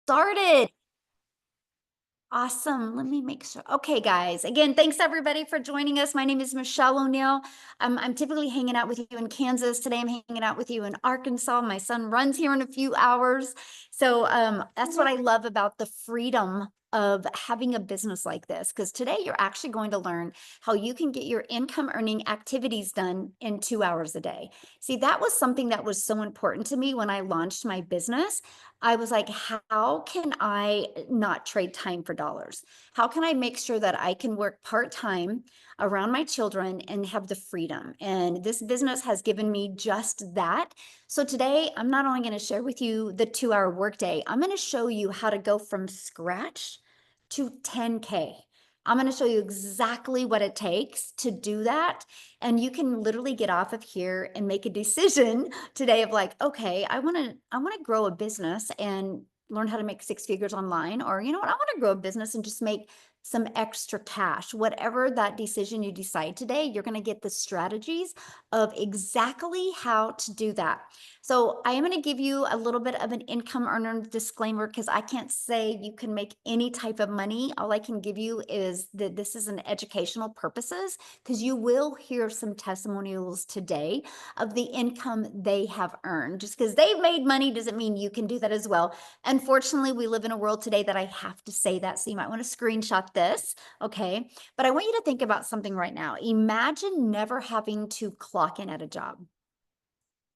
started. Awesome. Let me make sure. Okay, guys. Again, thanks everybody for joining us. My name is Michelle O'Neill. I'm typically hanging out with you in Kansas. Today I'm hanging out with you in Arkansas. My son runs here in a few hours. So that's what I love about the freedom of having a business like this, because today you're actually going to learn how you can get your income earning activities done in 2 hours a day. See, that was something that was so important to me when I launched my business. I was like, how can I not trade time for dollars? How can I make sure that I can work part-time around my children and have the freedom? And this business has given me just that. So today, I'm not only going to share with you the 2-hour workday, I'm going to show you how to go from scratch to 10K. I'm going to show you exactly what it takes to do that. And you can literally get off of here and make a decision today of like, okay, I want to grow a business and learn how to make 6 figures online, or you know what, I want to grow a business and just make some extra cash. Whatever that decision you decide today, you're going to get the strategies of exactly how to do that. So I am going to give you a little bit of an income earner disclaimer, because I can't say you can make any type of money. All I can give you is that this is an educational purposes, because you will hear some testimonials today of the income they have earned. Just because they've made money doesn't mean you can do that as well. Unfortunately, we live in a world today that I have to say that. So you might want to screenshot this, okay? But I want you to think about something right now. Imagine never having to clock in at a job,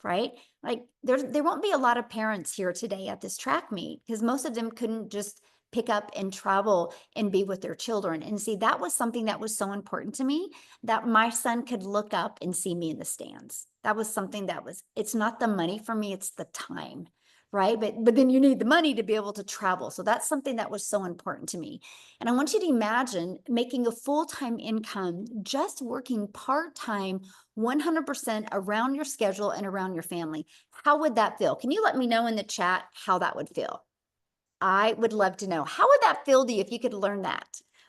right? Like there won't be a lot of parents here today at this track meet, because most of them couldn't just pick up and travel and be with their children. And see, that was something that was so important to me, that my son could look up and see me in the stands. That was something that was, it's not the money for me, it's the time, right? But then you need the money to be able to travel. So that's something that was so important to me. And I want you to imagine making a full-time income, just working part-time 100% around your schedule and around your family. How would that feel? Can you let me know in the chat how that would feel? I would love to know. How would that feel to you if you could learn that?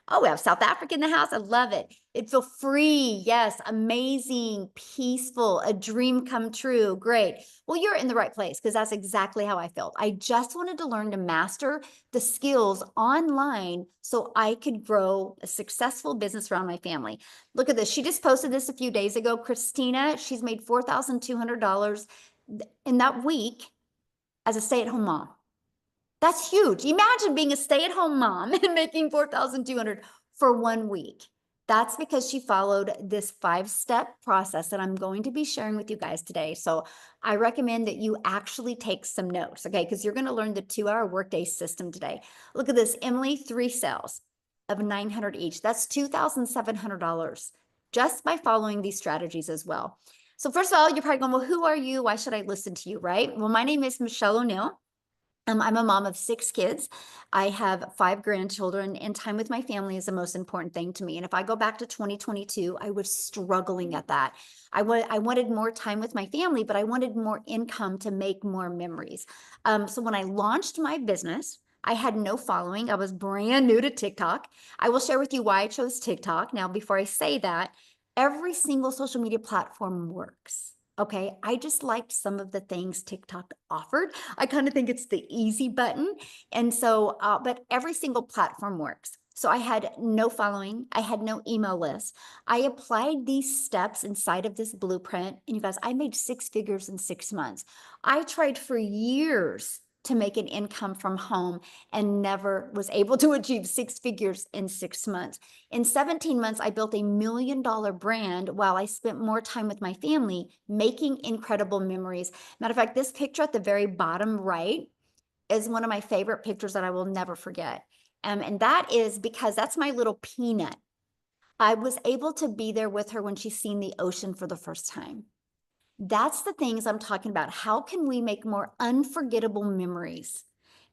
Oh, we have South Africa in the house. I love it. It'd feel free. Yes, amazing, peaceful, a dream come true. Great. Well, you're in the right place, because that's exactly how I felt. I just wanted to learn to master the skills online so I could grow a successful business around my family. Look at this. She just posted this a few days ago. Christina, she's made $4,200 in that week as a stay-at-home mom. That's huge. Imagine being a stay-at-home mom and making $4,200 for 1 week. That's because she followed this 5-step process that I'm going to be sharing with you guys today. So I recommend that you actually take some notes, okay? Because you're going to learn the 2-hour workday system today. Look at this, Emily, 3 sales of $900 each. That's $2,700 just by following these strategies as well. So first of all, you're probably going, well, who are you? Why should I listen to you, right? Well, my name is Michelle O'Neill. I'm a mom of 6 kids. I have 5 grandchildren, and time with my family is the most important thing to me. And if I go back to 2022, I was struggling at that. I wanted more time with my family, but I wanted more income to make more memories. So when I launched my business, I had no following. I was brand new to TikTok. I will share with you why I chose TikTok. Now, before I say that, every single social media platform works. Okay, I just liked some of the things TikTok offered. I kind of think it's the easy button. And so, but every single platform works. So I had no following. I had no email list. I applied these steps inside of this blueprint. And you guys, I made 6 figures in 6 months. I tried for years to make an income from home and never was able to achieve 6 figures in 6 months. In 17 months, I built $1 million brand while I spent more time with my family making incredible memories. Matter of fact, this picture at the very bottom right is one of my favorite pictures that I will never forget. And that is because that's my little peanut. I was able to be there with her when she's seen the ocean for the first time. That's the things I'm talking about. How can we make more unforgettable memories?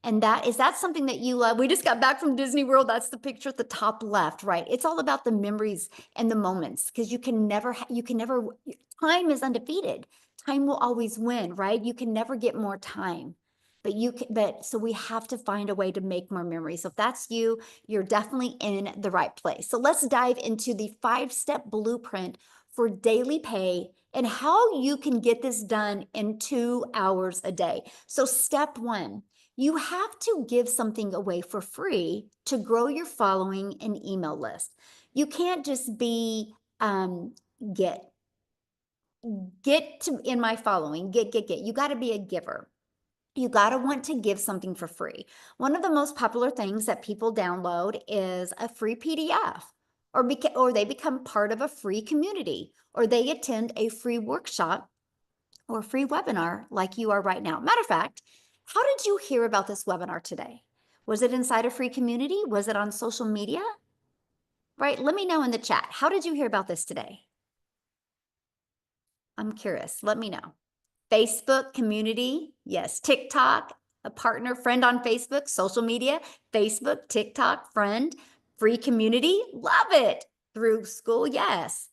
And that's something that you love. We just got back from Disney World. That's the picture at the top left, right? It's all about the memories and the moments, because you can never, time is undefeated. Time will always win, right? You can never get more time. So we have to find a way to make more memories. So if that's you, you're definitely in the right place. So let's dive into the 5-step blueprint for daily pay and how you can get this done in 2 hours a day. So step 1, You have to give something away for free to grow your following and email list. You can't just be get to in my following, get. You got to be a giver. You got to want to give something for free. One of the most popular things that people download is a free PDF, or they become part of a free community, or they attend a free workshop or free webinar like you are right now. Matter of fact, how did you hear about this webinar today? Was it inside a free community? Was it on social media? Right? Let me know in the chat. How did you hear about this today? I'm curious. Let me know. Facebook community, yes. TikTok, a partner, friend on Facebook, social media, Facebook, TikTok, friend, free community, love it. Through school, yes.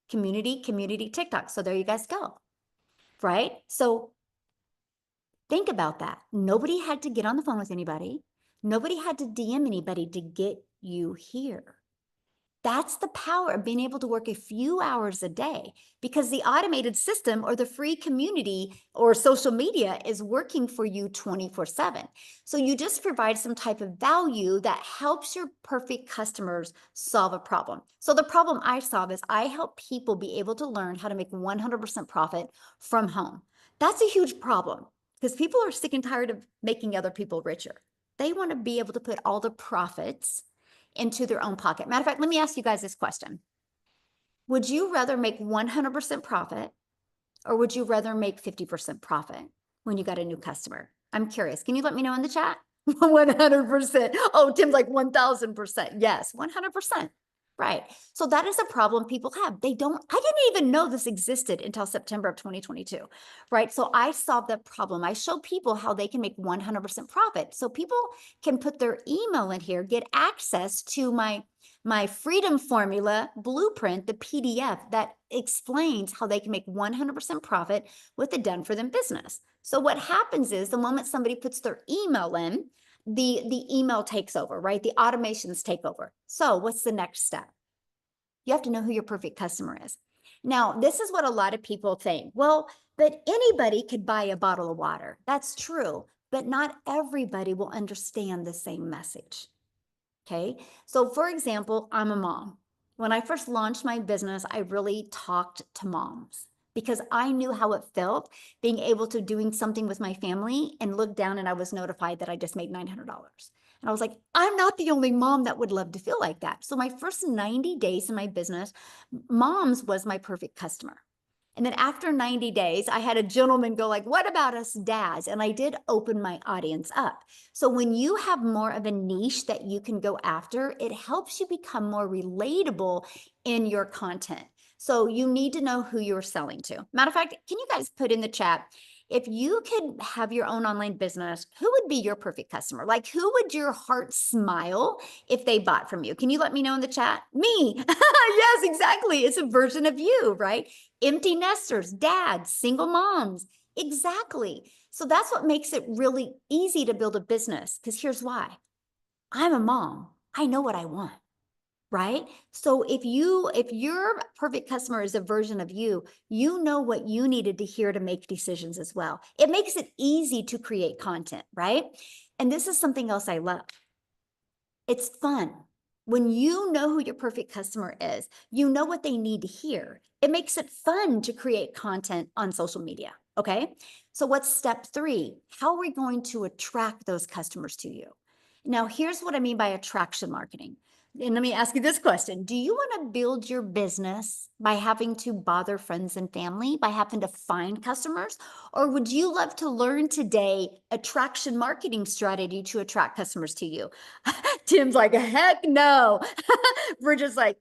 Community, TikTok. So there you guys go, right? So think about that. Nobody had to get on the phone with anybody. Nobody had to DM anybody to get you here. That's the power of being able to work a few hours a day, because the automated system or the free community or social media is working for you 24/7. So you just provide some type of value that helps your perfect customers solve a problem. So the problem I solve is I help people be able to learn how to make 100% profit from home. That's a huge problem because people are sick and tired of making other people richer. They want to be able to put all the profits into their own pocket. Matter of fact, let me ask you guys this question. Would you rather make 100% profit, or would you rather make 50% profit when you got a new customer? I'm curious. Can you let me know in the chat? 100%. Oh, Tim's like 1000%. Yes, 100%. Right. So that is a problem people have. I didn't even know this existed until September of 2022. Right. So I solved that problem. I show people how they can make 100% profit. So people can put their email in here, get access to my freedom formula blueprint, the PDF that explains how they can make 100% profit with a done for them business. So what happens is the moment somebody puts their email in, the email takes over, right? The automations take over. So what's the next step? You have to know who your perfect customer is. Now, this is what a lot of people think. Well, but anybody could buy a bottle of water. That's true, but not everybody will understand the same message. Okay. So for example, I'm a mom. When I first launched my business, I really talked to moms because I knew how it felt being able to doing something with my family and look down and I was notified that I just made $900. And I was like, I'm not the only mom that would love to feel like that. So my first 90 days in my business, moms was my perfect customer. And then after 90 days, I had a gentleman go like, what about us dads? And I did open my audience up. So when you have more of a niche that you can go after, it helps you become more relatable in your content. So you need to know who you're selling to. Matter of fact, can you guys put in the chat, if you could have your own online business, who would be your perfect customer? Like, who would your heart smile if they bought from you? Can you let me know in the chat? Me. Yes, exactly. It's a version of you, right? Empty nesters, dads, single moms. Exactly. So that's what makes it really easy to build a business. Because here's why. I'm a mom. I know what I want. Right? So if your perfect customer is a version of you, you know what you needed to hear to make decisions as well. It makes it easy to create content, right? And this is something else I love. It's fun. When you know who your perfect customer is, you know what they need to hear. It makes it fun to create content on social media. Okay. So what's step 3? How are we going to attract those customers to you? Now, here's what I mean by attraction marketing. And let me ask you this question. Do you want to build your business by having to bother friends and family, by having to find customers? Or would you love to learn today attraction marketing strategy to attract customers to you? Tim's like, heck no. We're just like,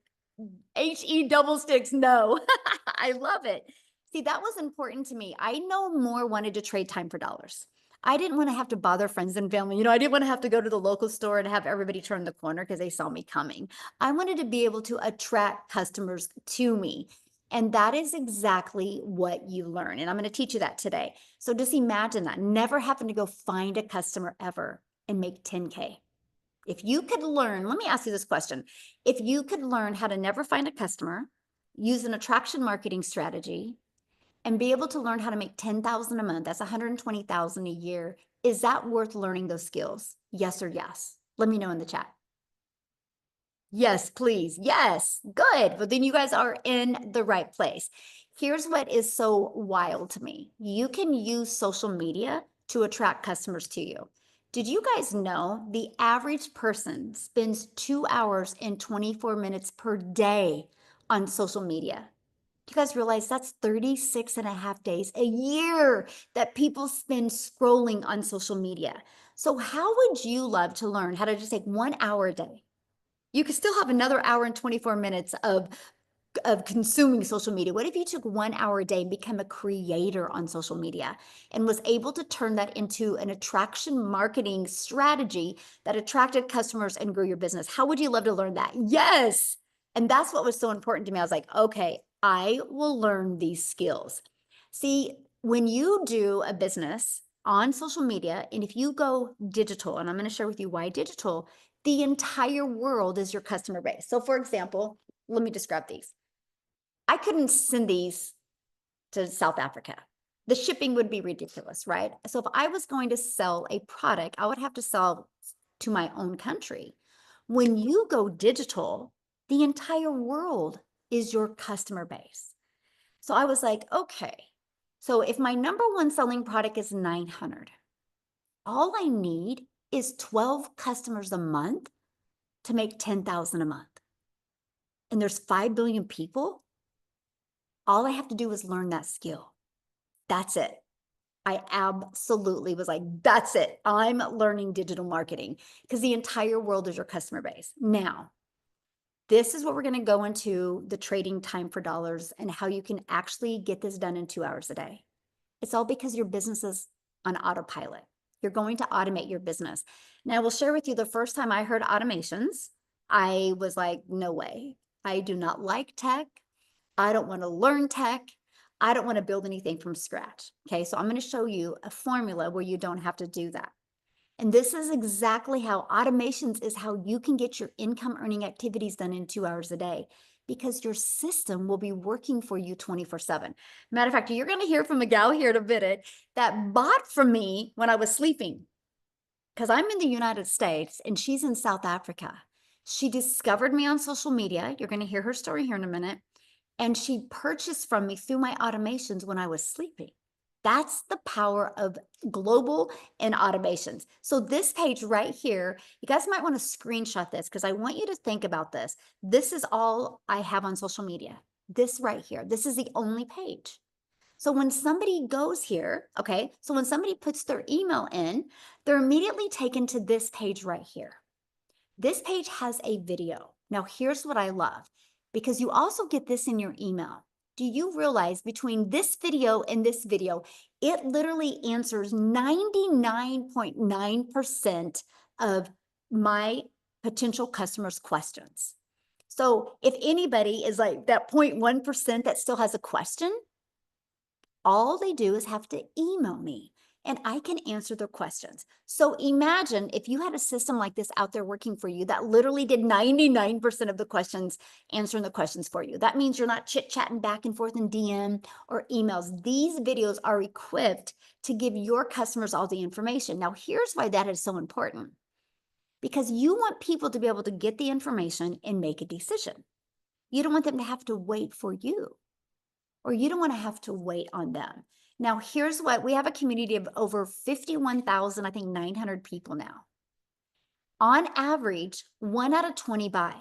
HE double sticks, no. I love it. See, that was important to me. I no more wanted to trade time for dollars. I didn't want to have to bother friends and family. I didn't want to have to go to the local store and have everybody turn the corner because they saw me coming. I wanted to be able to attract customers to me. And that is exactly what you learn. And I'm going to teach you that today. So just imagine that. Never having to go find a customer ever and make 10K. If you could learn, let me ask you this question. If you could learn how to never find a customer, use an attraction marketing strategy, and be able to learn how to make $10,000 a month, that's $120,000 a year Is that worth learning those skills? Yes or yes? Let me know in the chat. Yes, please. Yes. Good. But then you guys are in the right place. Here's what is so wild to me. You can use social media to attract customers to you. Did you guys know the average person spends 2 hours and 24 minutes per day on social media? You guys realize that's 36 and a half days a year that people spend scrolling on social media. So how would you love to learn how to just take 1 hour a day? You could still have another hour and 24 minutes of consuming social media. What if you took 1 hour a day and become a creator on social media and was able to turn that into an attraction marketing strategy that attracted customers and grew your business? How would you love to learn that? Yes. And that's what was so important to me. I was like, okay, I will learn these skills. See, when you do a business on social media, and if you go digital, and I'm going to share with you why digital, the entire world is your customer base. So for example, let me describe these. I couldn't send these to South Africa. The shipping would be ridiculous, right? So if I was going to sell a product, I would have to sell to my own country. When you go digital, the entire world is your customer base. So I was like, okay, so if my number one selling product is 900, all I need is 12 customers a month to make 10,000 a month. And there's 5 billion people. All I have to do is learn that skill. That's it. I absolutely was like, that's it. I'm learning digital marketing because the entire world is your customer base. Now, this is what we're going to go into the trading time for dollars and how you can actually get this done in 2 hours a day. It's all because your business is on autopilot. You're going to automate your business. Now, I will share with you the first time I heard automations, I was like, no way. I do not like tech. I don't want to learn tech. I don't want to build anything from scratch. Okay, so I'm going to show you a formula where you don't have to do that. And this is exactly how automations is how you can get your income earning activities done in 2 hours a day because your system will be working for you 24/7. Matter of fact, you're going to hear from a gal here in a minute that bought from me when I was sleeping because I'm in the United States and she's in South Africa. She discovered me on social media. You're going to hear her story here in a minute. And she purchased from me through my automations when I was sleeping. That's the power of global and automations. So this page right here, you guys might want to screenshot this because I want you to think about this. This is all I have on social media. This right here, this is the only page. So when somebody goes here, okay, so when somebody puts their email in, they're immediately taken to this page right here. This page has a video. Now, here's what I love, because you also get this in your email. Do you realize between this video and this video, it literally answers 99.9% of my potential customers' questions. So if anybody is like that 0.1% that still has a question, all they do is have to email me and I can answer their questions. So imagine if you had a system like this out there working for you that literally did 99% of the questions, answering the questions for you. That means you're not chit-chatting back and forth in DM or emails. These videos are equipped to give your customers all the information. Now, here's why that is so important. Because you want people to be able to get the information and make a decision. You don't want them to have to wait for you, or you don't want to have to wait on them. Now, here's what we have: a community of over 51,000, I think 900 people now. On average, 1 out of 20 buy.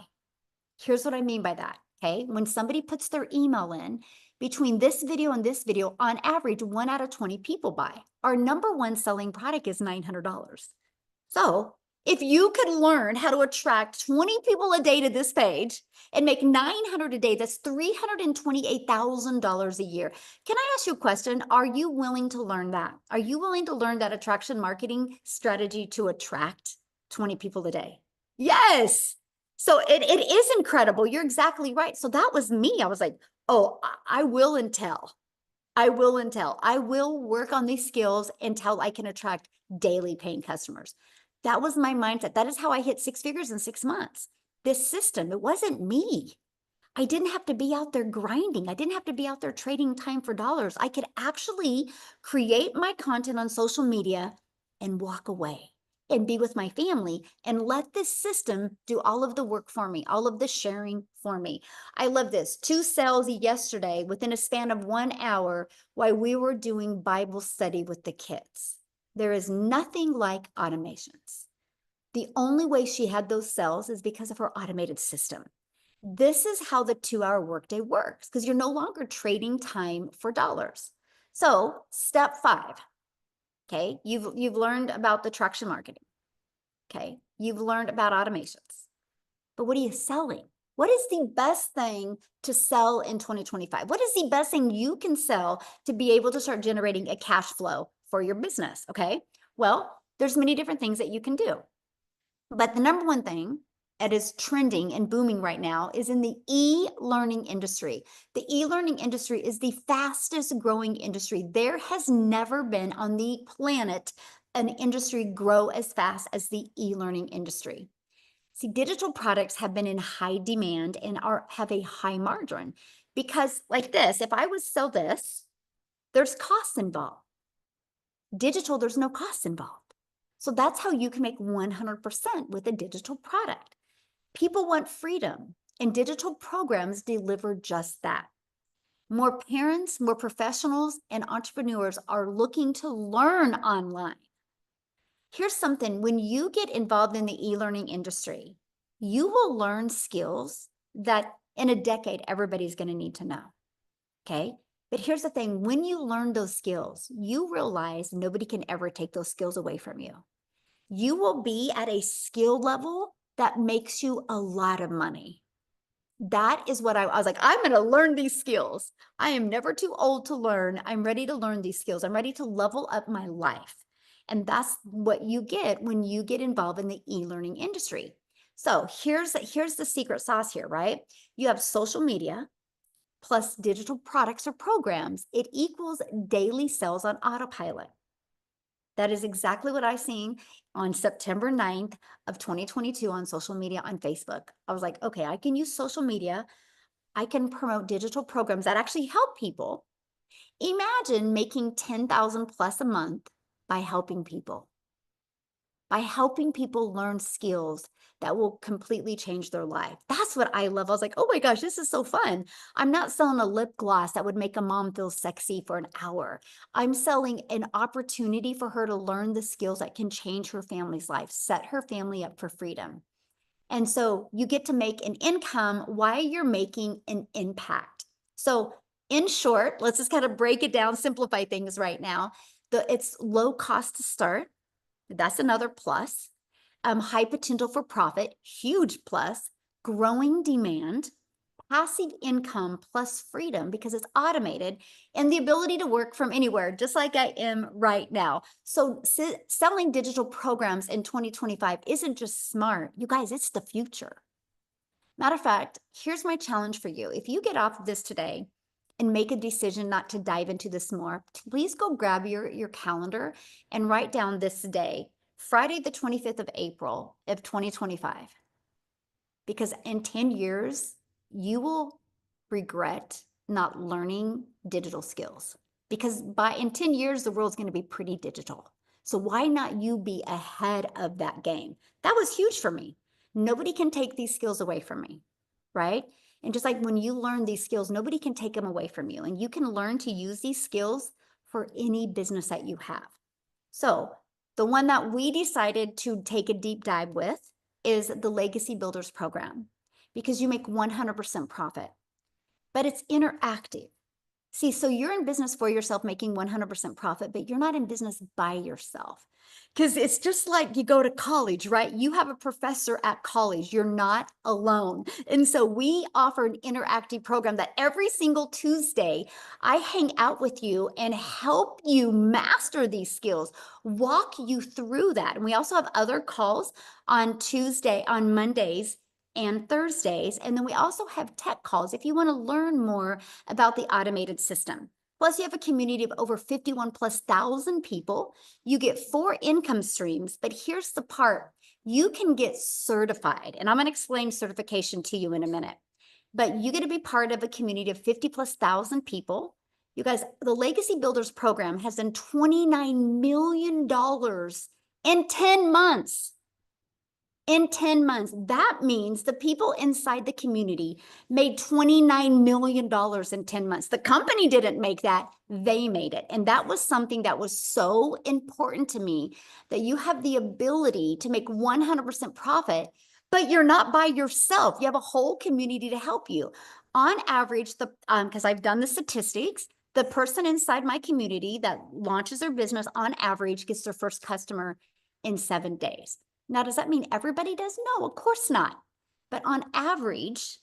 Here's what I mean by that. Okay. When somebody puts their email in between this video and this video, on average, 1 out of 20 people buy. Our number one selling product is $900. So if you could learn how to attract 20 people a day to this page and make 900 a day, that's $328,000 a year. Can I ask you a question? Are you willing to learn that? Are you willing to learn that attraction marketing strategy to attract 20 people a day? Yes. So it is incredible. You're exactly right. So that was me. I was like, oh, I will and tell. I will and tell. I will work on these skills until I can attract daily paying customers. That was my mindset. That is how I hit 6 figures in 6 months. This system, it wasn't me. I didn't have to be out there grinding. I didn't have to be out there trading time for dollars. I could actually create my content on social media and walk away and be with my family and let this system do all of the work for me, all of the sharing for me. I love this. 2 sales yesterday within a span of 1 hour while we were doing Bible study with the kids. There is nothing like automations. The only way she had those sales is because of her automated system. This is how the 2-hour workday works because you're no longer trading time for dollars. So step 5, okay, you've learned about the traction marketing. Okay, you've learned about automations, but what are you selling? What is the best thing to sell in 2025? What is the best thing you can sell to be able to start generating a cash flow for your business? Okay, well, there's many different things that you can do, but the number one thing that is trending and booming right now is in the e-learning industry. The e-learning industry is the fastest growing industry. There has never been on the planet an industry grow as fast as the e-learning industry. See, digital products have been in high demand and have a high margin because like this, if I would sell this, there's costs involved. Digital, there's no costs involved. So that's how you can make 100% with a digital product. People want freedom, and digital programs deliver just that. More parents, more professionals, and entrepreneurs are looking to learn online. Here's something, when you get involved in the e-learning industry, you will learn skills that in a decade, everybody's going to need to know, okay? But here's the thing, when you learn those skills, you realize nobody can ever take those skills away from you. You will be at a skill level that makes you a lot of money. That is what I was like, I'm going to learn these skills. I am never too old to learn. I'm ready to learn these skills. I'm ready to level up my life. And that's what you get when you get involved in the e-learning industry. So here's the secret sauce here, right? You have social media plus digital products or programs. It equals daily sales on autopilot. That is exactly what I seen on September 9th of 2022 on social media on Facebook. I was like, okay, I can use social media. I can promote digital programs that actually help people. Imagine making 10,000 plus a month by helping people learn skills that will completely change their life. That's what I love. I was like, oh my gosh, this is so fun. I'm not selling a lip gloss that would make a mom feel sexy for an hour. I'm selling an opportunity for her to learn the skills that can change her family's life, set her family up for freedom. And so you get to make an income while you're making an impact. So in short, let's just kind of break it down, simplify things right now. It's low cost to start. That's another plus. High potential for profit, huge plus. Growing demand, passive income plus freedom because it's automated, and the ability to work from anywhere, just like I am right now. So selling digital programs in 2025 isn't just smart. You guys, it's the future. Matter of fact, here's my challenge for you. If you get off of this today and make a decision not to dive into this more, please go grab your calendar and write down this day, Friday, the 25th of April of 2025. Because in 10 years, you will regret not learning digital skills. Because in 10 years, the world's going to be pretty digital. So why not you be ahead of that game? That was huge for me. Nobody can take these skills away from me, right? And just like when you learn these skills, nobody can take them away from you. And you can learn to use these skills for any business that you have. So the one that we decided to take a deep dive with is the Legacy Builders program, because you make 100% profit, but it's interactive. See, so you're in business for yourself, making 100% profit, but you're not in business by yourself. Because it's just like you go to college, right? You have a professor at college. You're not alone. And so we offer an interactive program that every single Tuesday, I hang out with you and help you master these skills, walk you through that. And we also have other calls on Mondays and Thursdays. And then we also have tech calls if you want to learn more about the automated system. Plus, you have a community of over 51,000+ people. You get 4 income streams, but here's the part. You can get certified, and I'm going to explain certification to you in a minute. But you get to be part of a community of 50,000+ people. You guys, the Legacy Builders program has done $29 million in 10 months. In 10 months. That means the people inside the community made $29 million in 10 months. The company didn't make that, they made it. And that was something that was so important to me, that you have the ability to make 100% profit, but you're not by yourself. You have a whole community to help you. On average, because I've done the statistics, the person inside my community that launches their business on average gets their first customer in 7 days. Now, does that mean everybody does? No, of course not. But on average,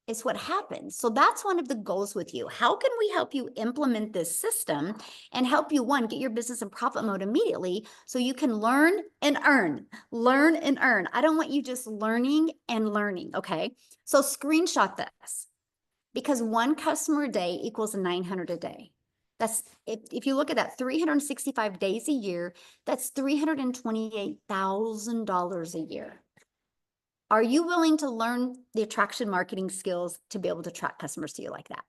it's what happens. So that's one of the goals with you. How can we help you implement this system and help you, one, get your business in profit mode immediately so you can learn and earn, learn and earn. I don't want you just learning and learning, okay? So screenshot this, because one customer a day equals 900 a day. That's, if you look at that, 365 days a year, that's $328,000 a year. Are you willing to learn the attraction marketing skills to be able to attract customers to you like that?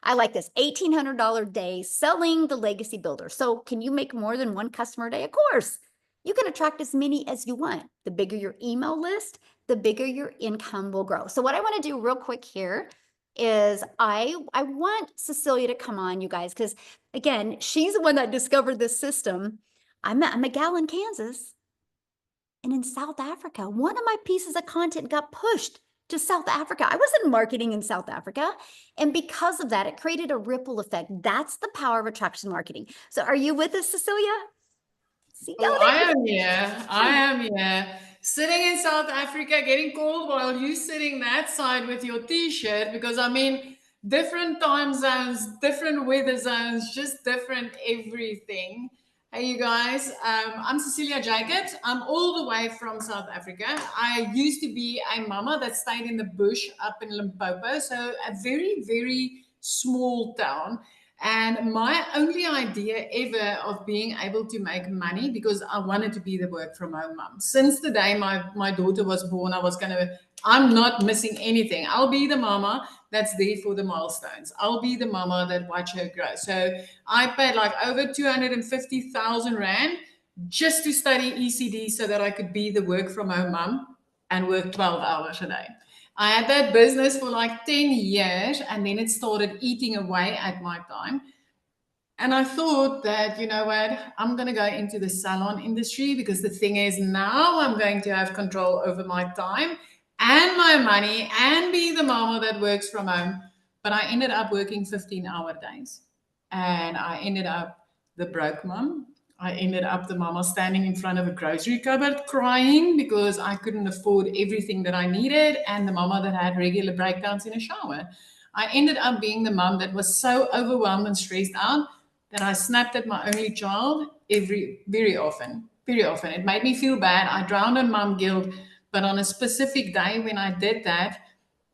I like this, $1,800 day selling the Legacy Builder. So can you make more than one customer a day? Of course. You can attract as many as you want. The bigger your email list, the bigger your income will grow. So what I want to do real quick here is I want Cecilia to come on, you guys, because again, she's the one that discovered this system. I'm a gal in Kansas and in South Africa. One of my pieces of content got pushed to South Africa. I wasn't marketing in South Africa. And because of that, it created a ripple effect. That's the power of attraction marketing. So are you with us, Cecilia? See, Oh, I am here. I am here. Sitting in South Africa, getting cold while you sitting that side with your t-shirt, because I mean, different time zones, different weather zones, just different everything. Hey, you guys, I'm Cecilia Jacobs. I'm all the way from South Africa. I used to be a mama that stayed in the bush up in Limpopo, so a very, very small town. And my only idea ever of being able to make money, because I wanted to be the work from home mom. Since the day my daughter was born, I'm not missing anything. I'll be the mama that's there for the milestones. I'll be the mama that watch her grow. So I paid like over 250,000 Rand just to study ECD so that I could be the work from home mom and work 12 hours a day. I had that business for like 10 years and then it started eating away at my time. And I thought that, you know what, I'm going to go into the salon industry because the thing is now I'm going to have control over my time and my money and be the mama that works from home. But I ended up working 15-hour days and I ended up the broke mom. I ended up the mama standing in front of a grocery cupboard crying because I couldn't afford everything that I needed, and the mama that had regular breakdowns in a shower. I ended up being the mom that was so overwhelmed and stressed out that I snapped at my only child very often. Very often. It made me feel bad. I drowned in mom guilt. But on a specific day when I did that,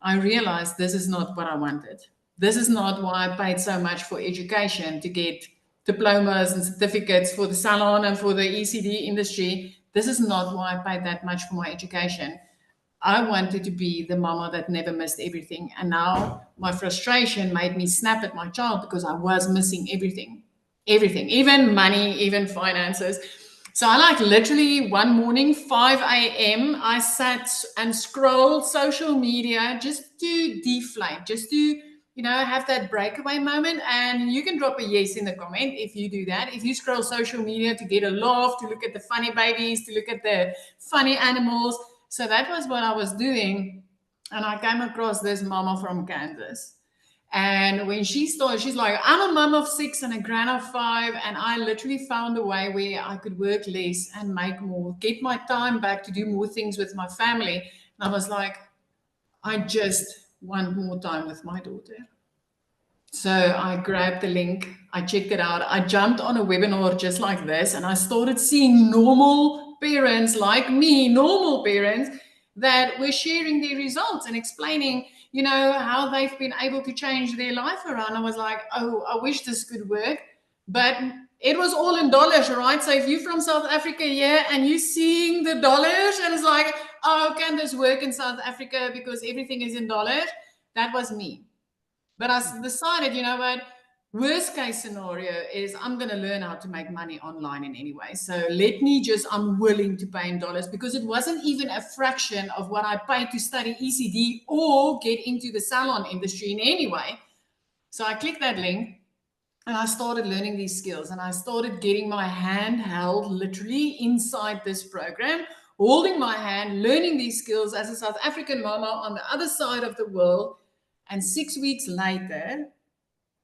I realized this is not what I wanted. This is not why I paid so much for education, to get diplomas and certificates for the salon and for the ECD industry. This is not why I paid that much for my education. I wanted to be the mama that never missed everything. And now my frustration made me snap at my child because I was missing everything. Everything, even money, even finances. So I like literally one morning, 5 a.m., I sat and scrolled social media just to deflate, just to, have that breakaway moment. And you can drop a yes in the comment if you do that. If you scroll social media to get a laugh, to look at the funny babies, to look at the funny animals. So that was what I was doing. And I came across this mama from Kansas. And when she started, she's like, I'm a mom of 6 and a grand of 5. And I literally found a way where I could work less and make more, get my time back to do more things with my family. And I was like, I just want more time with my daughter. So I grabbed the link, I checked it out. I jumped on a webinar just like this, and I started seeing normal parents like me, normal parents that were sharing their results and explaining, how they've been able to change their life around. I was like, oh, I wish this could work. But it was all in dollars, right? So if you're from South Africa here and you're seeing the dollars and it's like, oh, can this work in South Africa because everything is in dollars? That was me. But I decided, you know what? Worst case scenario is I'm going to learn how to make money online in any way. So let me just, I'm willing to pay in dollars because it wasn't even a fraction of what I paid to study ECD or get into the salon industry in any way. So I clicked that link and I started learning these skills and I started getting my hand held literally inside this program, holding my hand, learning these skills as a South African mama on the other side of the world. And 6 weeks later,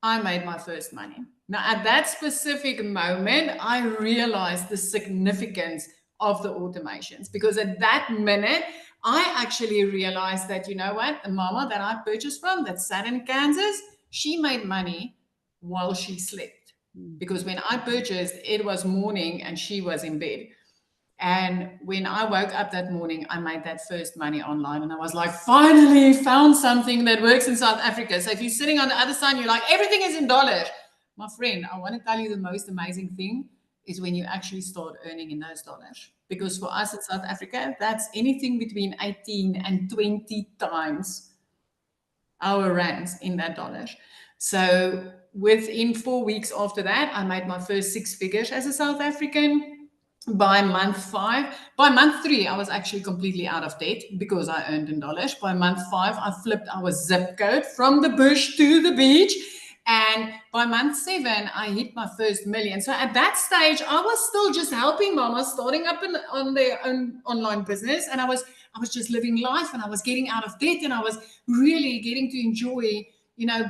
I made my first money. Now, at that specific moment, I realized the significance of the automations because at that minute, I actually realized that, you know what, the mama that I purchased from that sat in Kansas, she made money while she slept. Because when I purchased, it was morning and she was in bed. And when I woke up that morning, I made that first money online. And I was like, finally found something that works in South Africa. So if you're sitting on the other side, you're like, everything is in dollars. My friend, I want to tell you the most amazing thing is when you actually start earning in those dollars. Because for us in South Africa, that's anything between 18 and 20 times our rands in that dollars. So within 4 weeks after that, I made my first 6 figures as a South African. By month 5, by month 3, I was actually completely out of debt because I earned in dollars. By month 5, I flipped our zip code from the bush to the beach. And by month 7, I hit my first million. So at that stage, I was still just helping mamas starting up on their own online business. And I was just living life and I was getting out of debt and I was really getting to enjoy,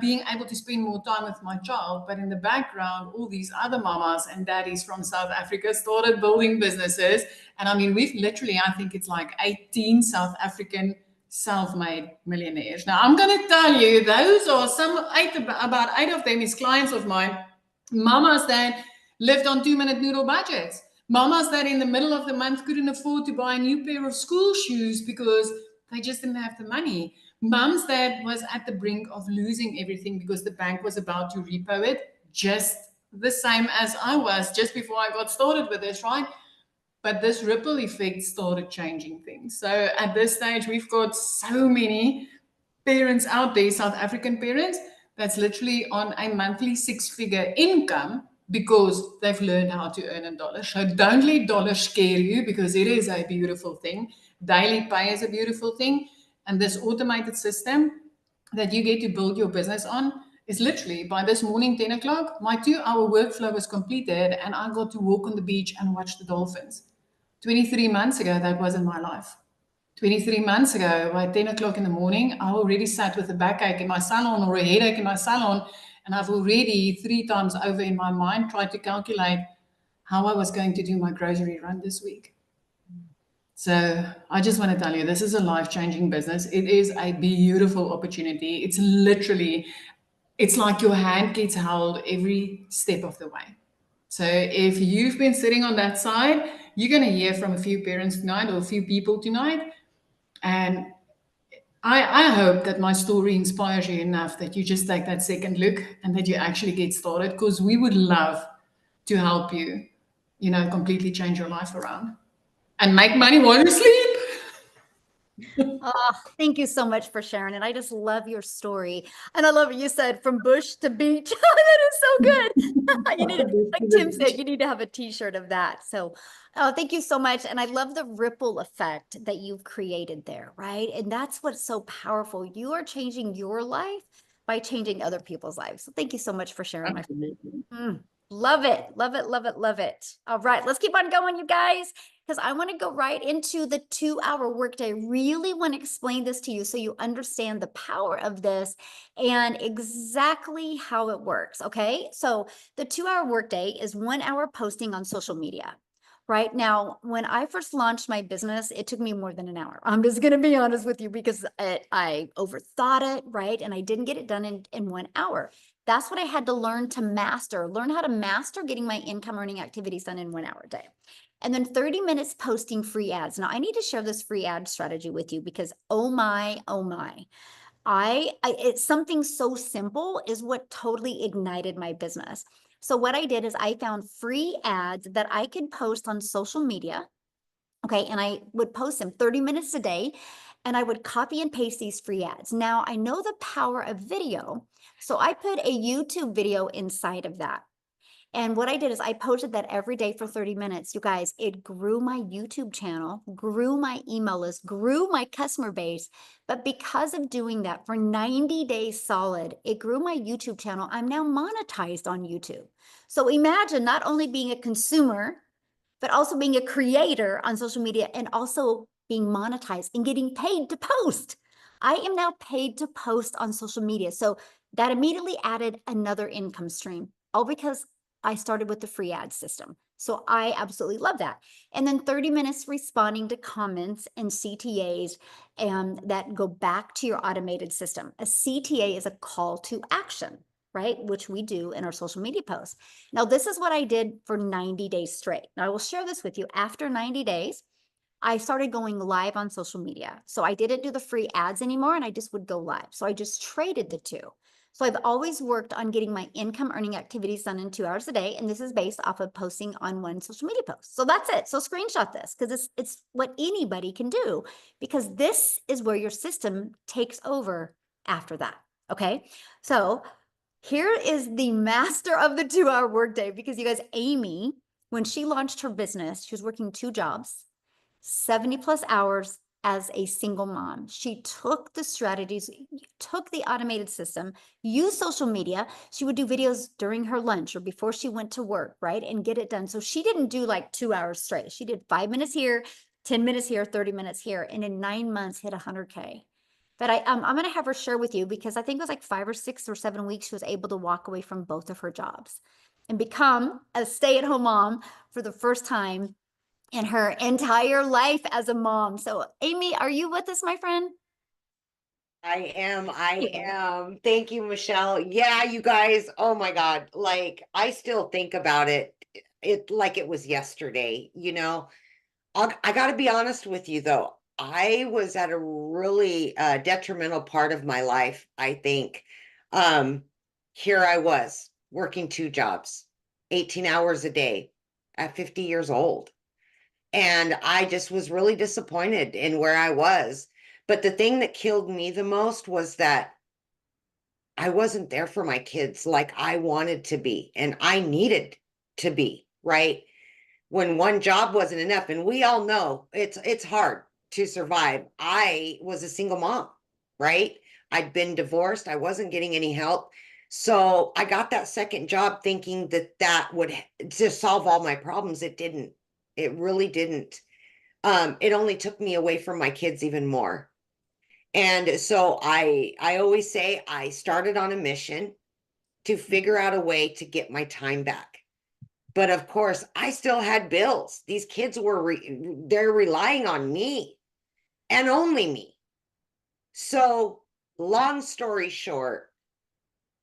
being able to spend more time with my child. But in the background, all these other mamas and daddies from South Africa started building businesses. And I mean, we've literally, I think it's like 18 South African self-made millionaires. Now, I'm going to tell you, those are about 8 of them is clients of mine, mamas that lived on 2-minute noodle budgets, mamas that in the middle of the month couldn't afford to buy a new pair of school shoes because they just didn't have the money. Mums that was at the brink of losing everything because the bank was about to repo it, just the same as I was just before I got started with this, right? But this ripple effect started changing things. So at this stage, we've got so many parents out there, South African parents, that's literally on a monthly 6-figure income because they've learned how to earn in dollars. So don't let dollars scare you because it is a beautiful thing. Daily pay is a beautiful thing. And this automated system that you get to build your business on is literally by this morning, 10 o'clock, my 2-hour workflow was completed and I got to walk on the beach and watch the dolphins. 23 months ago, that wasn't my life. 23 months ago, by 10 o'clock in the morning, I already sat with a backache in my salon or a headache in my salon, and I've already 3 times over in my mind tried to calculate how I was going to do my grocery run this week. So I just want to tell you, this is a life-changing business. It is a beautiful opportunity. It's literally, it's like your hand gets held every step of the way. So if you've been sitting on that side, you're going to hear from a few parents tonight or a few people tonight. And I hope that my story inspires you enough that you just take that second look and that you actually get started because we would love to help you, completely change your life around and make money while you sleep. Oh, thank you so much for sharing it. I just love your story. And I love what you said, from bush to beach. That is so good. You need, like Tim said, you need to have a t-shirt of that. So thank you so much. And I love the ripple effect that you've created there, right? And that's what's so powerful. You are changing your life by changing other people's lives. So thank you so much for sharing, my friend. Love it. Love it. Love it. Love it. All right, let's keep on going, you guys, because I want to go right into the 2-hour workday. Really want to explain this to you so you understand the power of this and exactly how it works. Okay. So the 2-hour workday is 1 hour posting on social media. Right now, when I first launched my business, it took me more than an hour. I'm just going to be honest with you because I overthought it, right? And I didn't get it done in 1 hour. That's what I had to learn how to master getting my income earning activities done in 1 hour a day. And then 30 minutes posting free ads. Now I need to share this free ad strategy with you because oh my, it's something so simple is what totally ignited my business. So what I did is I found free ads that I could post on social media. Okay. And I would post them 30 minutes a day. and I would copy and paste these free ads. Now I know the power of video, so I put a YouTube video inside of that. And what I did is I posted that every day for 30 minutes. You guys, it grew my YouTube channel, grew my email list, grew my customer base. But because of doing that for 90 days solid, it grew my YouTube channel. I'm now monetized on YouTube. So imagine not only being a consumer, but also being a creator on social media and also being monetized and getting paid to post. I am now paid to post on social media. So that immediately added another income stream, all because I started with the free ad system. So I absolutely love that. And then 30 minutes responding to comments and CTAs and that go back to your automated system. A CTA is a call to action, right? Which we do in our social media posts. Now, this is what I did for 90 days straight. Now, I will share this with you. After 90 days, I started going live on social media. So I didn't do the free ads anymore and I just would go live. So I just traded the two. So I've always worked on getting my income earning activities done in 2 hours a day. And this is based off of posting on one social media post. So that's it. So screenshot this because it's what anybody can do because this is where your system takes over after that. Okay. So here is the master of the 2 hour workday because you guys, Amy, when she launched her business, she was working 2 jobs, 70 plus hours as a single mom. She took the strategies, took the automated system, used social media. She would do videos during her lunch or before she went to work, right? And get it done. So she didn't do like 2 hours straight. She did 5 minutes here, 10 minutes here, 30 minutes here, and in 9 months hit 100K. But I'm going to have her share with you because I think it was like 5 or 6 or 7 weeks she was able to walk away from both of her jobs and become a stay-at-home mom for the first time in her entire life as a mom. So, Amy, are you with us, my friend? I am. I Yeah. am. Thank you, Michelle. Yeah, you guys. Oh my God. Like, I still think about it. It like it was yesterday, you know. I got to be honest with you though. I was at a really detrimental part of my life, I think. Um, Here I was working 2 jobs, 18 hours a day at 50 years old. And I just was really disappointed in where I was. But the thing that killed me the most was that I wasn't there for my kids like I wanted to be and I needed to be, right? When one job wasn't enough, and we all know it's hard to survive. I was a single mom, right? I'd been divorced, I wasn't getting any help. So I got that second job thinking that that would just solve all my problems. It didn't. It really didn't. It only took me away from my kids even more. And so I always say I started on a mission to figure out a way to get my time back. But of course, I still had bills. These kids were they're relying on me and only me. So, long story short,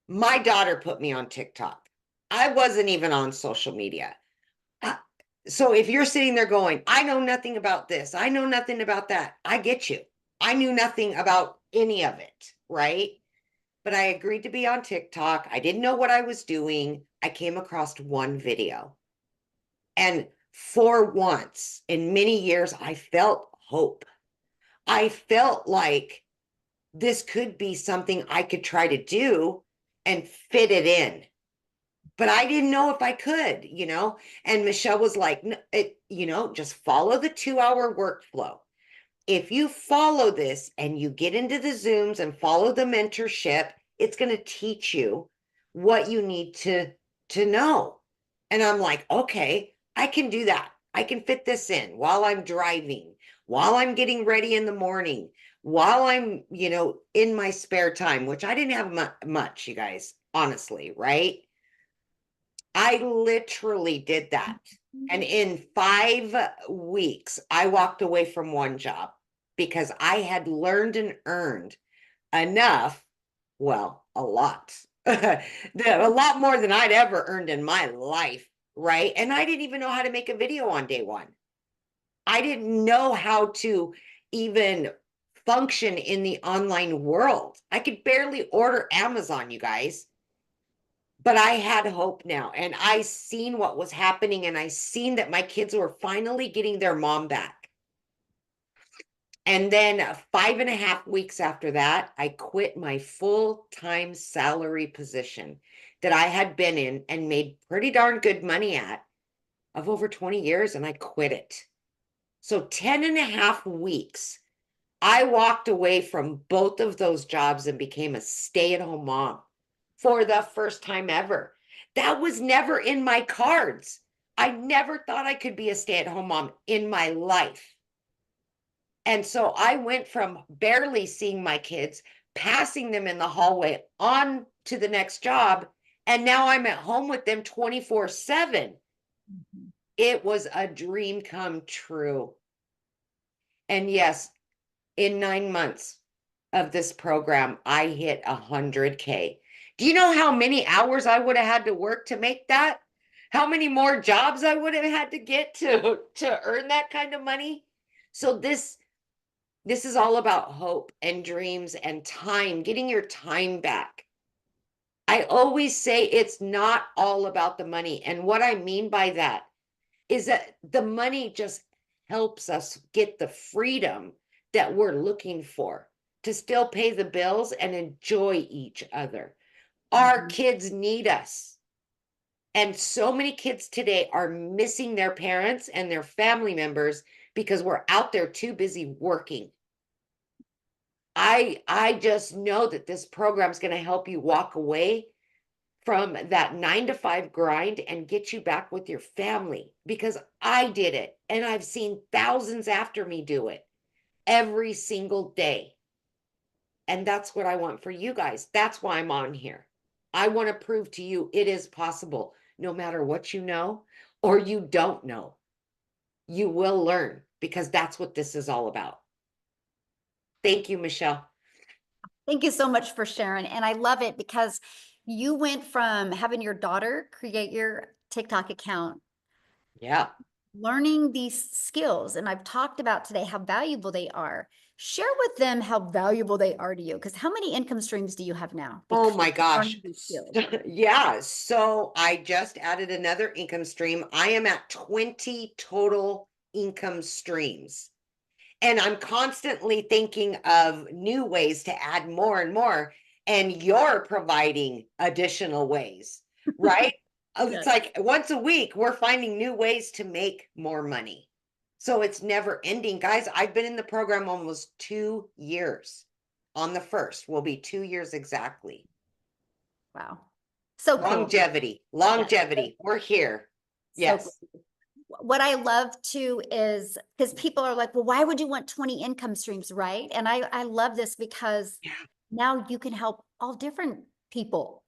my daughter put me on TikTok. I wasn't even on social media. Uh, So if you're sitting there going, I know nothing about this, I know nothing about that, I get you. I knew nothing about any of it, right? But I agreed to be on TikTok. I didn't know what I was doing. I came across one video. And for once in many years, I felt hope. I felt like this could be something I could try to do and fit it in. But I didn't know if I could, you know? And Michelle was like, just follow the 2 hour workflow. If you follow this and you get into the Zooms and follow the mentorship, it's going to teach you what you need to know. And I'm like, okay, I can do that. I can fit this in while I'm driving, while I'm getting ready in the morning, while I'm, in my spare time, which I didn't have much, you guys, honestly, right? I literally did that. And in 5 weeks, I walked away from one job because I had learned and earned enough, well, a lot, a lot more than I'd ever earned in my life, right? And I didn't even know how to make a video on day one. I didn't know how to even function in the online world. I could barely order Amazon, you guys. But I had hope now, and I seen what was happening, and I seen that my kids were finally getting their mom back. And then 5.5 weeks after that, I quit my full-time salary position that I had been in and made pretty darn good money at of over 20 years, and I quit it. So 10.5 weeks, I walked away from both of those jobs and became a stay-at-home mom for the first time ever. That was never in my cards. I never thought I could be a stay-at-home mom in my life. And so I went from barely seeing my kids, passing them in the hallway on to the next job. And now I'm at home with them 24/7. It was a dream come true. And yes, in 9 months of this program, I hit 100K. Do you know how many hours I would have had to work to make that? How many more jobs I would have had to get to earn that kind of money? So this is all about hope and dreams and time, getting your time back. I always say it's not all about the money. And what I mean by that is that the money just helps us get the freedom that we're looking for to still pay the bills and enjoy each other. Our kids need us. And so many kids today are missing their parents and their family members because we're out there too busy working. I just know that this program is going to help you walk away from that 9 to 5 grind and get you back with your family, because I did it and I've seen thousands after me do it every single day. And that's what I want for you guys. That's why I'm on here. I want to prove to you it is possible, no matter what you know or you don't know. You will learn, because that's what this is all about. Thank you, Michelle. Thank you so much for sharing. And I love it because you went from having your daughter create your TikTok account, Yeah. learning these skills. And I've talked about today how valuable they are. Share with them how valuable they are to you. Because how many income streams do you have now? Oh because my of gosh. learning these skills? Yeah. So I just added another income stream. I am at 20 total income streams. And I'm constantly thinking of new ways to add more and more. And you're providing additional ways, right? It's Yes. like once a week, we're finding new ways to make more money. So it's never ending. Guys, I've been in the program almost 2 years. On the 1st will be 2 years exactly. Wow. So cool. Longevity, longevity. We're here. So Yes. cool. What I love too is because people are like, well, why would you want 20 income streams, right? And I love this because Yeah. now you can help all different people,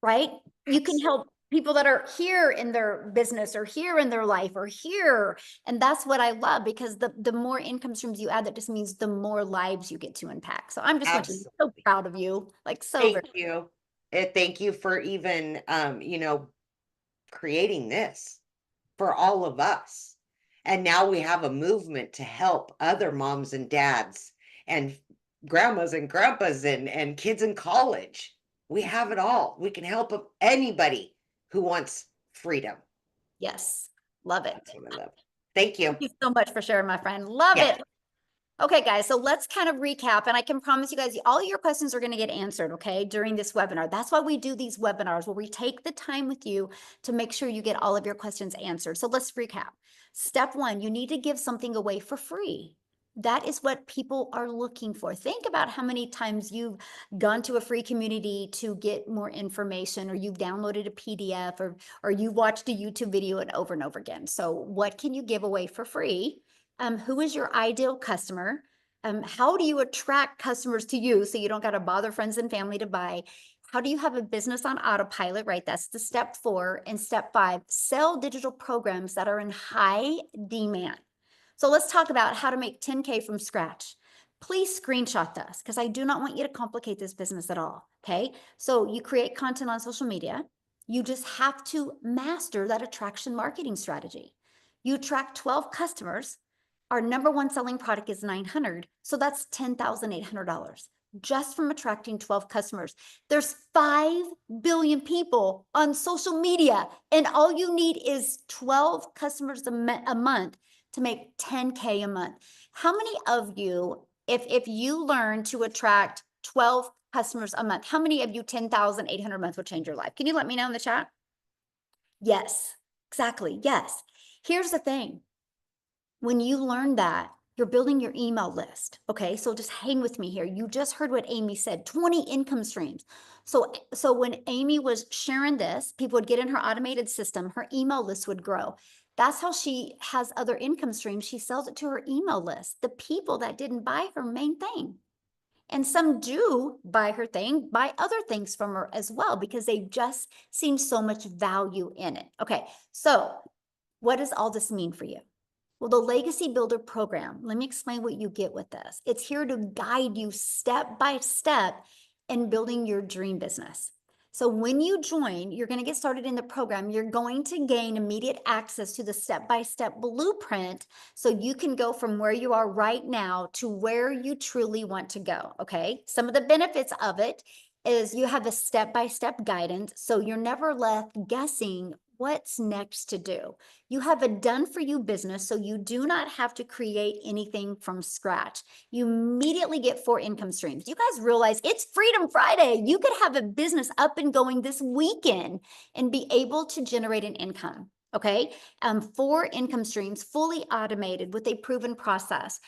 right? You can help people that are here in their business or here in their life or here. And that's what I love, because the more income streams you add, that just means the more lives you get to impact. So I'm just want to be so proud of you, like so very. Thank you. Thank you for even creating this for all of us. And now we have a movement to help other moms and dads and grandmas and grandpas and kids in college. We have it all. We can help anybody who wants freedom. Yes. Love it. That's what I love. Thank you. Thank you so much for sharing, my friend. Love it. Okay, guys, so let's kind of recap, and I can promise you guys, all your questions are going to get answered, okay, during this webinar. That's why we do these webinars, where we take the time with you to make sure you get all of your questions answered. So let's recap. Step 1, you need to give something away for free. That is what people are looking for. Think about how many times you've gone to a free community to get more information, or you've downloaded a PDF, or you watched a YouTube video and over again. So what can you give away for free? Who is your ideal customer? How do you attract customers to you so you don't got to bother friends and family to buy? How do you have a business on autopilot, right? That's the step 4. And step 5, sell digital programs that are in high demand. So let's talk about how to make 10K from scratch. Please screenshot this, because I do not want you to complicate this business at all, okay? So you create content on social media. You just have to master that attraction marketing strategy. You attract 12 customers. Our number 1 selling product is $900. So that's $10,800 just from attracting 12 customers. There's 5 billion people on social media, and all you need is 12 customers a month to make 10K a month. How many of you If you learn to attract 12 customers a month, how many of you 10,800 a month would change your life? Can you let me know in the chat? Yes, exactly. Yes. Here's the thing. When you learn that, you're building your email list. Okay, so just hang with me here. You just heard what Amy said, 20 income streams. So when Amy was sharing this, people would get in her automated system, her email list would grow. That's how she has other income streams. She sells it to her email list, the people that didn't buy her main thing. And some do buy her thing, buy other things from her as well, because they've just seen so much value in it. Okay, so what does all this mean for you? Well, the Legacy Builder program, let me explain what you get with this. It's here to guide you step by step in building your dream business. So when you join, you're going to get started in the program. You're going to gain immediate access to the step-by-step blueprint so you can go from where you are right now to where you truly want to go, okay? Some of the benefits of it is you have the step-by-step guidance, so you're never left guessing what's next to do. You have a done-for-you business, so you do not have to create anything from scratch. You immediately get 4 income streams. You guys realize it's Freedom Friday. You could have a business up and going this weekend and be able to generate an income, okay? 4 income streams, fully automated with a proven process.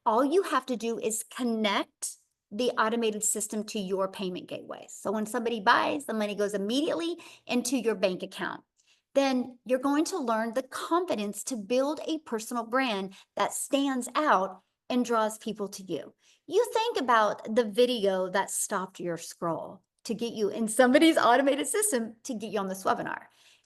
All you have to do is connect the automated system to your payment gateway. So when somebody buys, the money goes immediately into your bank account. Then you're going to learn the confidence to build a personal brand that stands out and draws people to you. You think about the video that stopped your scroll to get you in somebody's automated system to get you on this webinar.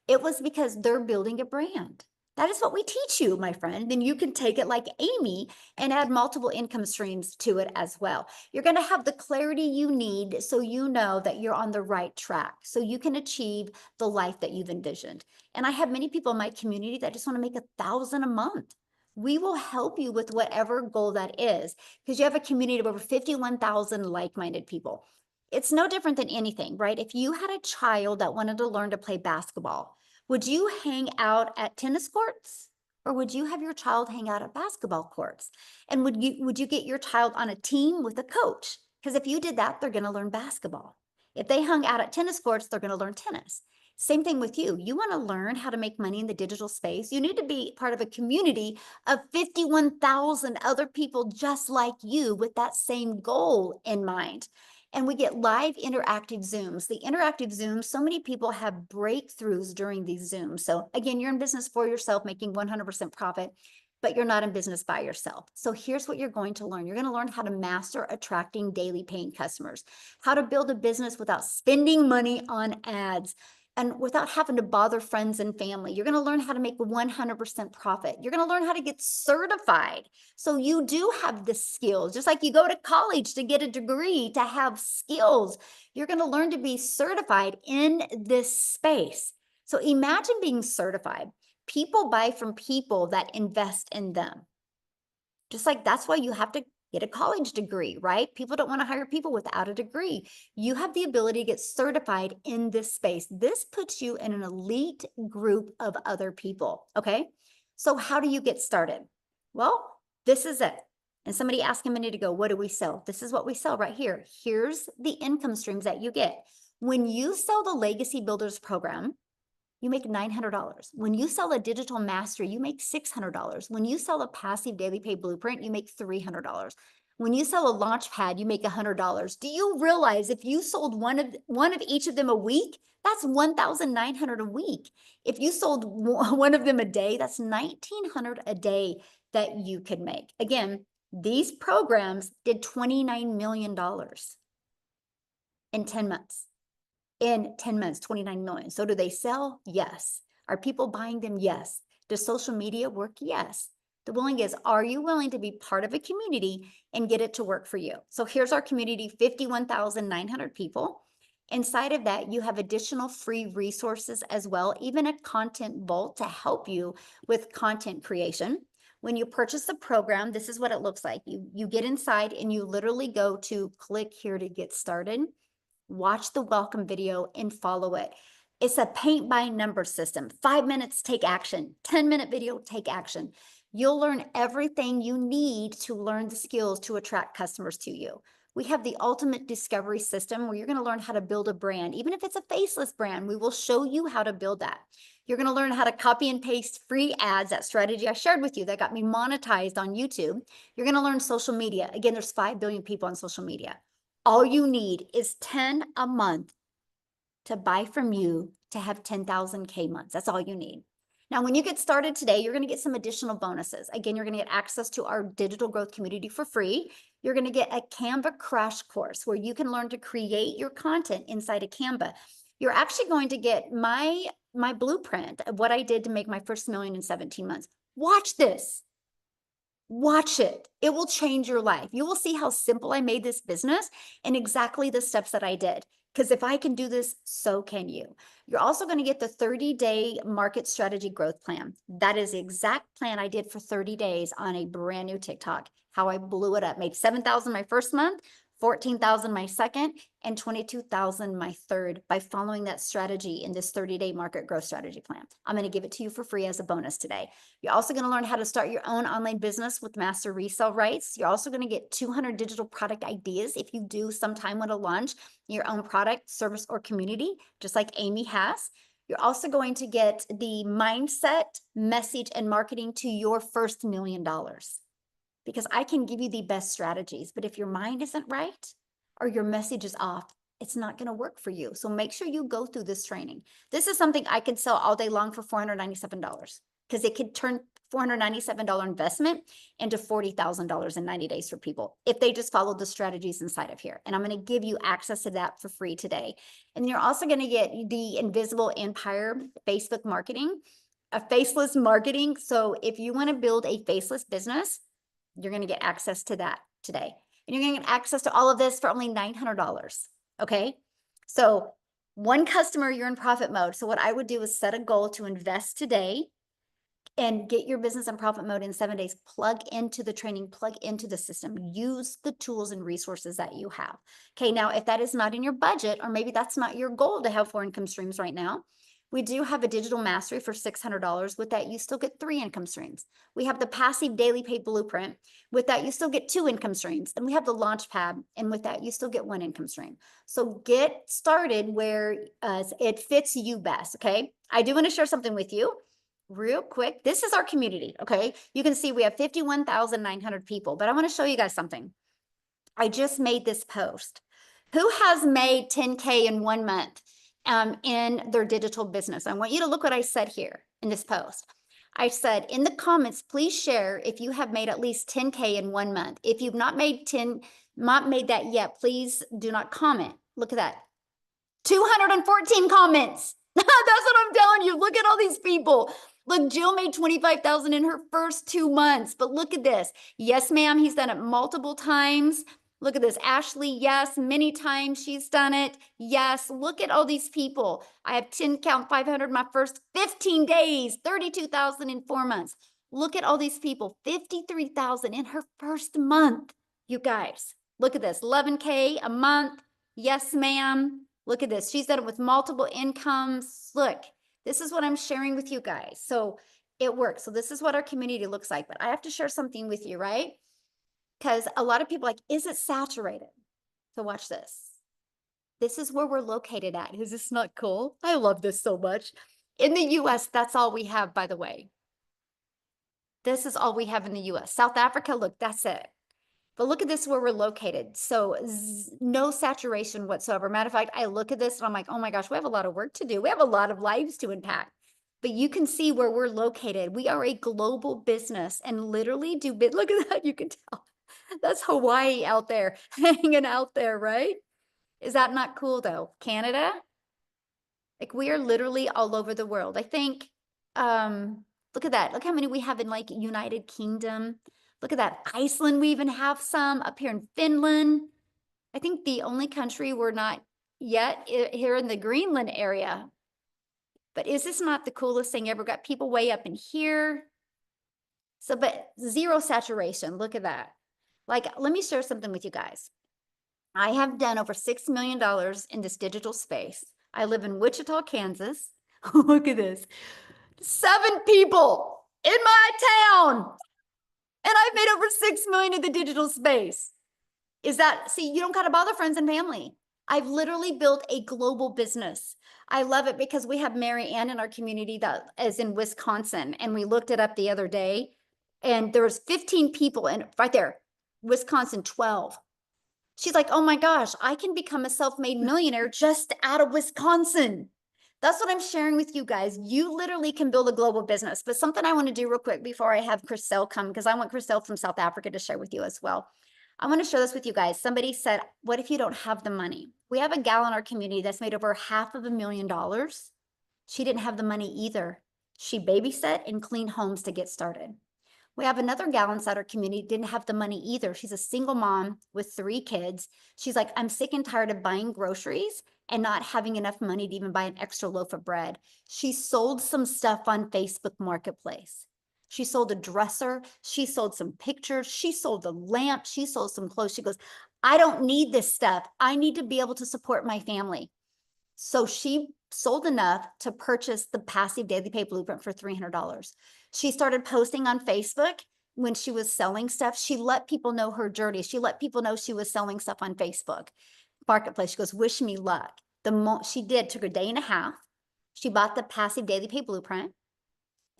It was because they're building a brand. That is what we teach you, my friend. Then you can take it like Amy and add multiple income streams to it as well. You're going to have the clarity you need so you know that you're on the right track, so you can achieve the life that you've envisioned. And I have many people in my community that just want to make $1,000 a month. We will help you with whatever goal that is, because you have a community of over 51,000 like-minded people. It's no different than anything, right? If you had a child that wanted to learn to play basketball, would you hang out at tennis courts, or would you have your child hang out at basketball courts? And would you get your child on a team with a coach? Because if you did that, they're going to learn basketball. If they hung out at tennis courts, they're going to learn tennis. Same thing with you. You want to learn how to make money in the digital space. You need to be part of a community of 51,000 other people just like you with that same goal in mind. And we get live interactive Zooms. The interactive Zooms, so many people have breakthroughs during these Zooms. So again, you're in business for yourself, making 100% profit, but you're not in business by yourself. So here's what you're going to learn. You're going to learn how to master attracting daily paying customers, how to build a business without spending money on ads, and without having to bother friends and family. You're going to learn how to make 100% profit. You're going to learn how to get certified. So you do have the skills, just like you go to college to get a degree, to have skills. You're going to learn to be certified in this space. So imagine being certified. People buy from people that invest in them. Just like that's why you have to get a college degree, right? People don't want to hire people without a degree. You have the ability to get certified in this space. This puts you in an elite group of other people, okay? So how do you get started? Well, this is it. And somebody asked a minute ago, what do we sell? This is what we sell right here. Here's the income streams that you get. When you sell the Legacy Builders program, you make $900. When you sell a digital mastery, you make $600. When you sell a passive daily pay blueprint, you make $300. When you sell a launch pad, you make $100. Do you realize if you sold one of each of them a week, that's $1,900 a week. If you sold one of them a day, that's $1,900 a day that you could make. Again, these programs did $29 million in 10 months. In 10 months, 29 million. So do they sell? Yes. Are people buying them? Yes. Does social media work? Yes. The willing is, are you willing to be part of a community and get it to work for you? So here's our community, 51,900 people. Inside of that, you have additional free resources as well, even a content vault to help you with content creation. When you purchase the program, this is what it looks like. You get inside and you literally go to click here to get started. Watch the welcome video and follow it. It's a paint by number system. 5 minutes, take action. 10-minute video, take action. You'll learn everything you need to learn the skills to attract customers to you. We have the ultimate discovery system where you're going to learn how to build a brand. Even if it's a faceless brand, we will show you how to build that. You're going to learn how to copy and paste free ads, that strategy I shared with you that got me monetized on YouTube. You're going to learn social media. Again, there's 5 billion people on social media. All you need is 10 a month to buy from you to have 10,000 K months. That's all you need. Now, when you get started today, you're going to get some additional bonuses. Again, you're going to get access to our digital growth community for free. You're going to get a Canva crash course where you can learn to create your content inside of Canva. You're actually going to get my blueprint of what I did to make my first million in 17 months. Watch this. Watch it. It will change your life. You will see how simple I made this business and exactly the steps that I did. Because if I can do this, so can you. You're also going to get the 30-day market strategy growth plan. That is the exact plan I did for 30 days on a brand new TikTok. How I blew it up. Made 7,000 my first month, 14,000 my second, and 22,000 my third by following that strategy in this 30-day market growth strategy plan. I'm going to give it to you for free as a bonus today. You're also going to learn how to start your own online business with master resale rights. You're also going to get 200 digital product ideas if you do sometime want to launch your own product, service, or community, just like Amy has. You're also going to get the mindset, message, and marketing to your first $1 million. Because I can give you the best strategies, but if your mind isn't right or your message is off, it's not going to work for you. So make sure you go through this training. This is something I could sell all day long for $497 because it could turn $497 investment into $40,000 in 90 days for people if they just follow the strategies inside of here. And I'm going to give you access to that for free today. And you're also going to get the Invisible Empire Facebook marketing, a faceless marketing. So if you want to build a faceless business, you're going to get access to that today. And you're going to get access to all of this for only $900. Okay. So one customer, you're in profit mode. So what I would do is set a goal to invest today and get your business in profit mode in 7 days. Plug into the training, plug into the system, use the tools and resources that you have. Okay. Now, if that is not in your budget, or maybe that's not your goal to have 4 income streams right now, we do have a digital mastery for $600. With that, you still get 3 income streams. We have the passive daily pay blueprint. With that, you still get 2 income streams. And we have the launch pad. And with that, you still get 1 income stream. So get started where it fits you best. Okay. I do want to share something with you real quick. This is our community. Okay. You can see we have 51,900 people, but I want to show you guys something. I just made this post. Who has made 10K in 1 month? In their digital business. I want you to look what I said here in this post. I said in the comments, please share if you have made at least 10K in 1 month. If you've not made that yet, please do not comment. Look at that. 214 comments. That's what I'm telling you. Look at all these people. Look, Jill made 25,000 in her first 2 months, but look at this. Yes, ma'am. He's done it multiple times. Look at this. Ashley, yes, many times she's done it. Yes, look at all these people. I have 10 count 500 my first 15 days, 32,000 in 4 months. Look at all these people, 53,000 in her first month. You guys, look at this, 11K a month. Yes, ma'am. Look at this. She's done it with multiple incomes. Look, this is what I'm sharing with you guys. So it works. So this is what our community looks like, but I have to share something with you, right? Because a lot of people are like, is it saturated? So watch this. This is where we're located at. Is this not cool? I love this so much. In the US, that's all we have, by the way. This is all we have in the US. South Africa, look, that's it. But look at this where we're located. So no saturation whatsoever. Matter of fact, I look at this and I'm like, oh my gosh, we have a lot of work to do. We have a lot of lives to impact. But you can see where we're located. We are a global business and literally look at that. You can tell. That's Hawaii out there, hanging out there, right? Is that not cool though? Canada? Like we are literally all over the world. I think, look at that. Look how many we have in like United Kingdom. Look at that. Iceland, we even have some up here in Finland. I think the only country we're not yet here in the Greenland area. But is this not the coolest thing ever? Got people way up in here. So, but zero saturation. Look at that. Like, let me share something with you guys. I have done over $6 million in this digital space. I live in Wichita, Kansas. Look at this. 7 people. in my town. And I've made over 6 million in the digital space. Is that, see, you don't got to bother friends and family. I've literally built a global business. I love it because we have Mary Ann in our community that is in Wisconsin. And we looked it up the other day and there was 15 people and right there, Wisconsin, 12. She's like, oh my gosh, I can become a self-made millionaire just out of Wisconsin. That's what I'm sharing with you guys. You literally can build a global business. But something I want to do real quick before I have Chriselle come, because I want Chriselle from South Africa to share with you as well. I want to share this with you guys. Somebody said, what if you don't have the money? We have a gal in our community that's made over $500,000. She didn't have the money either. She babysat and cleaned homes to get started. We have another gal inside our community, didn't have the money either. She's a single mom with 3 kids. She's like, I'm sick and tired of buying groceries and not having enough money to even buy an extra loaf of bread. She sold some stuff on Facebook Marketplace. She sold a dresser. She sold some pictures. She sold a lamp. She sold some clothes. She goes, I don't need this stuff. I need to be able to support my family. So she sold enough to purchase the passive daily pay blueprint for $300. She started posting on Facebook when she was selling stuff. She let people know her journey. She let people know she was selling stuff on Facebook Marketplace. She goes, wish me luck. She did, took a day and a half. She bought the passive daily pay blueprint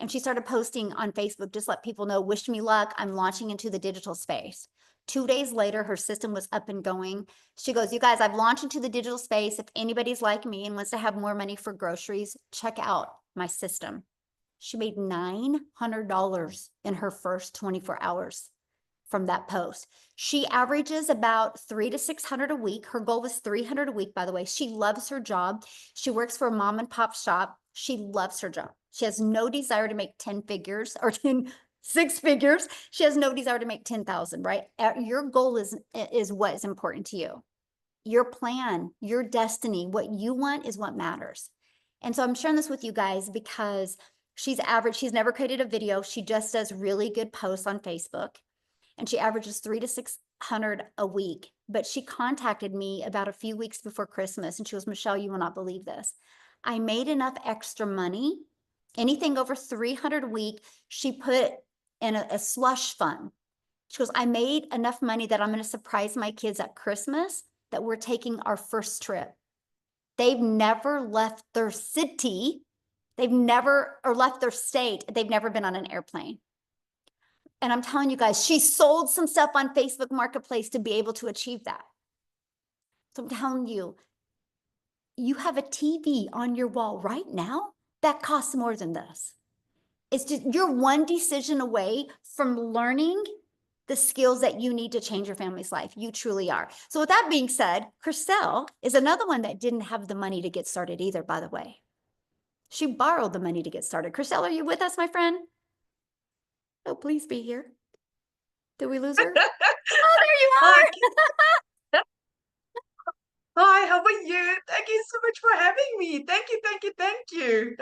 and she started posting on Facebook, just let people know, wish me luck. I'm launching into the digital space. 2 days later, her system was up and going. She goes, you guys, I've launched into the digital space. If anybody's like me and wants to have more money for groceries, check out my system. She made $900 in her first 24 hours from that post. She averages about 300 to 600 a week. Her goal was 300 a week, by the way. She loves her job. She works for a mom and pop shop. She loves her job. She has no desire to make 10 figures or 6 figures. She has no desire to make 10,000, right? Your goal is what is important to you. Your plan, your destiny, what you want is what matters. And so I'm sharing this with you guys because she's average. She's never created a video. She just does really good posts on Facebook. And she averages 300 to 600 a week. But she contacted me about a few weeks before Christmas. And she goes, Michelle, you will not believe this. I made enough extra money, anything over 300 a week, she put in a slush fund. She goes, I made enough money that I'm going to surprise my kids at Christmas that we're taking our first trip. They've never left their city. They've never, or left their state. They've never been on an airplane. And I'm telling you guys, she sold some stuff on Facebook Marketplace to be able to achieve that. So I'm telling you, you have a TV on your wall right now that costs more than this. It's just, you're one decision away from learning the skills that you need to change your family's life. You truly are. So with that being said, Chriselle is another one that didn't have the money to get started either, by the way. She borrowed the money to get started. Chriselle, are you with us, my friend? Oh, please be here. Did we lose her? Oh, there you are. Hi, how are you? Thank you so much for having me. Thank you, thank you, thank you.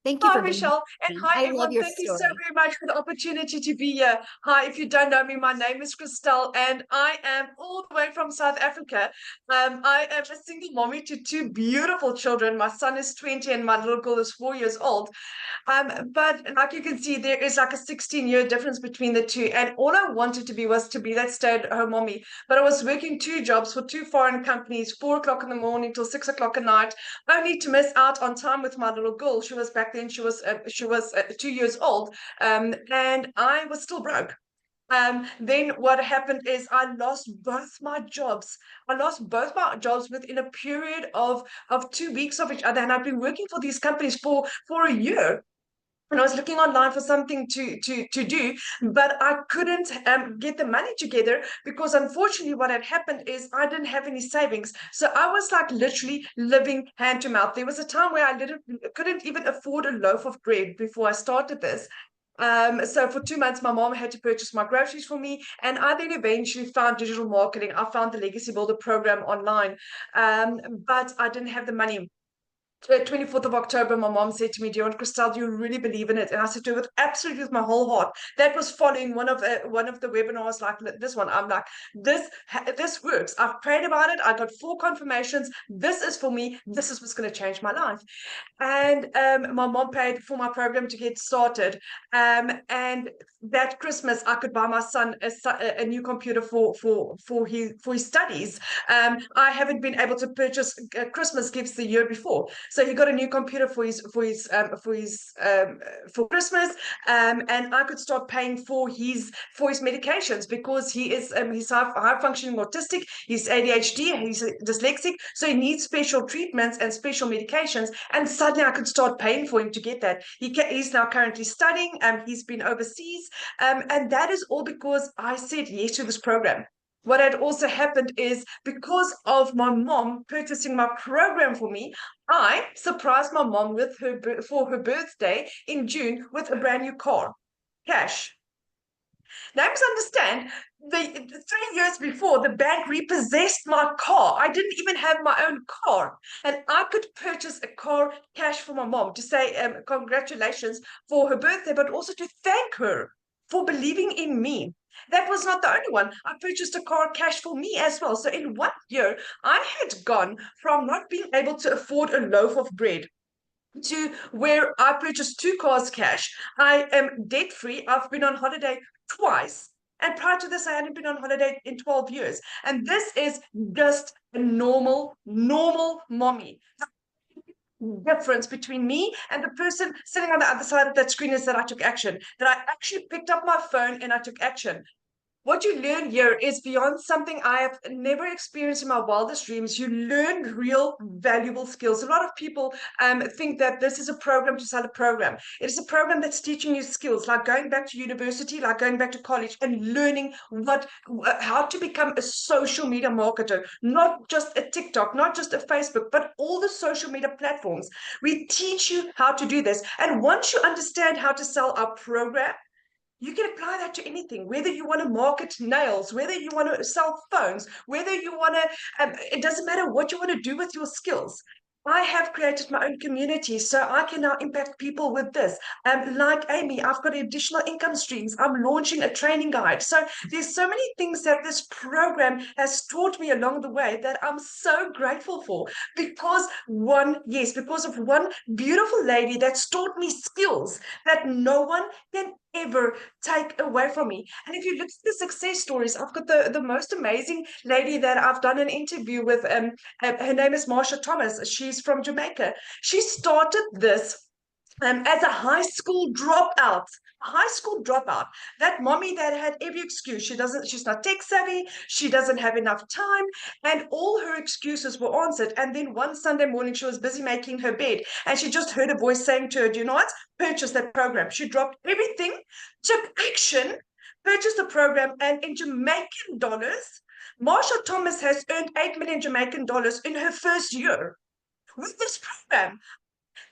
Thank you Hi, for being Michelle. And here. hi, I love everyone. your Thank you so story. very much for the opportunity to be here. Hi, if you don't know me, my name is Christelle, and I am all the way from South Africa. I am a single mommy to 2 beautiful children. My son is 20 and my little girl is 4 years old. But like you can see, there is like a 16-year difference between the two. And all I wanted to be was to be that stay-at-home mommy. But I was working 2 jobs for 2 foreign companies, 4 o'clock in the morning till 6 o'clock at night, only to miss out on time with my little girl. She was back then, she was 2 years old, and I was still broke. Then what happened is I lost both my jobs. I lost both my jobs within a period of 2 weeks of each other. And I've been working for these companies for a year. And I was looking online for something to do, but I couldn't get the money together because unfortunately what had happened is I didn't have any savings. So I was like literally living hand to mouth. There was a time where I couldn't even afford a loaf of bread before I started this. So for 2 months, my mom had to purchase my groceries for me. And I then eventually found digital marketing. I found the Legacy Builder program online, but I didn't have the money. 24th of October, my mom said to me, "Do you want Christelle, do you really believe in it?" And I said to her, "With absolutely, with my whole heart." That was following one of the webinars like this one. I'm like, this works. I've prayed about it. I got 4 confirmations. This is for me. This is what's going to change my life. And my mom paid for my program to get started. And that Christmas, I could buy my son a new computer for his studies. I haven't been able to purchase Christmas gifts the year before, so he got a new computer for Christmas. And I could start paying for his medications, because he's high functioning autistic, he's ADHD, he's dyslexic, so he needs special treatments and special medications. And suddenly I could start paying for him to get that. He's now currently studying. He's been overseas, and that is all because I said yes to this program. What had also happened is, because of my mom purchasing my program for me, I surprised my mom for her birthday in June with a brand new car, cash. Now, you must understand, the 3 years before, the bank repossessed my car. I didn't even have my own car, and I could purchase a car cash for my mom to say congratulations for her birthday, but also to thank her for believing in me. That was not the only one. I purchased a car cash for me as well. So in 1 year, I had gone from not being able to afford a loaf of bread to where I purchased 2 cars cash. I am debt free. I've been on holiday twice. And prior to this, I hadn't been on holiday in 12 years. And this is just a normal mommy. The difference between me and the person sitting on the other side of that screen is that I took action, that I actually picked up my phone and I took action. What you learn here is beyond something I have never experienced in my wildest dreams. You learn real valuable skills. A lot of people think that this is a program to sell a program. It is a program that's teaching you skills, like going back to university, like going back to college, and learning how to become a social media marketer, not just a TikTok, not just a Facebook, but all the social media platforms. We teach you how to do this. And once you understand how to sell our program, you can apply that to anything, whether you want to market nails, whether you want to sell phones, whether you want to, it doesn't matter what you want to do with your skills. I have created my own community, so I can now impact people with this. Like Amy, I've got additional income streams. I'm launching a training guide. So there's so many things that this program has taught me along the way that I'm so grateful for, because because of one beautiful lady that's taught me skills that no one can ever take away from me. And if you look at the success stories, I've got the most amazing lady that I've done an interview with. Her name is Marsha Thomas. She's from Jamaica. She started this as a high school dropout. That mommy that had every excuse. She's not tech savvy, she doesn't have enough time, and all her excuses were answered. And then one Sunday morning, she was busy making her bed, and she just heard a voice saying to her, "Do you know what? Purchase that program." She dropped everything, took action, purchased the program, and in Jamaican dollars, Marsha Thomas has earned 8 million Jamaican dollars in her first year with this program.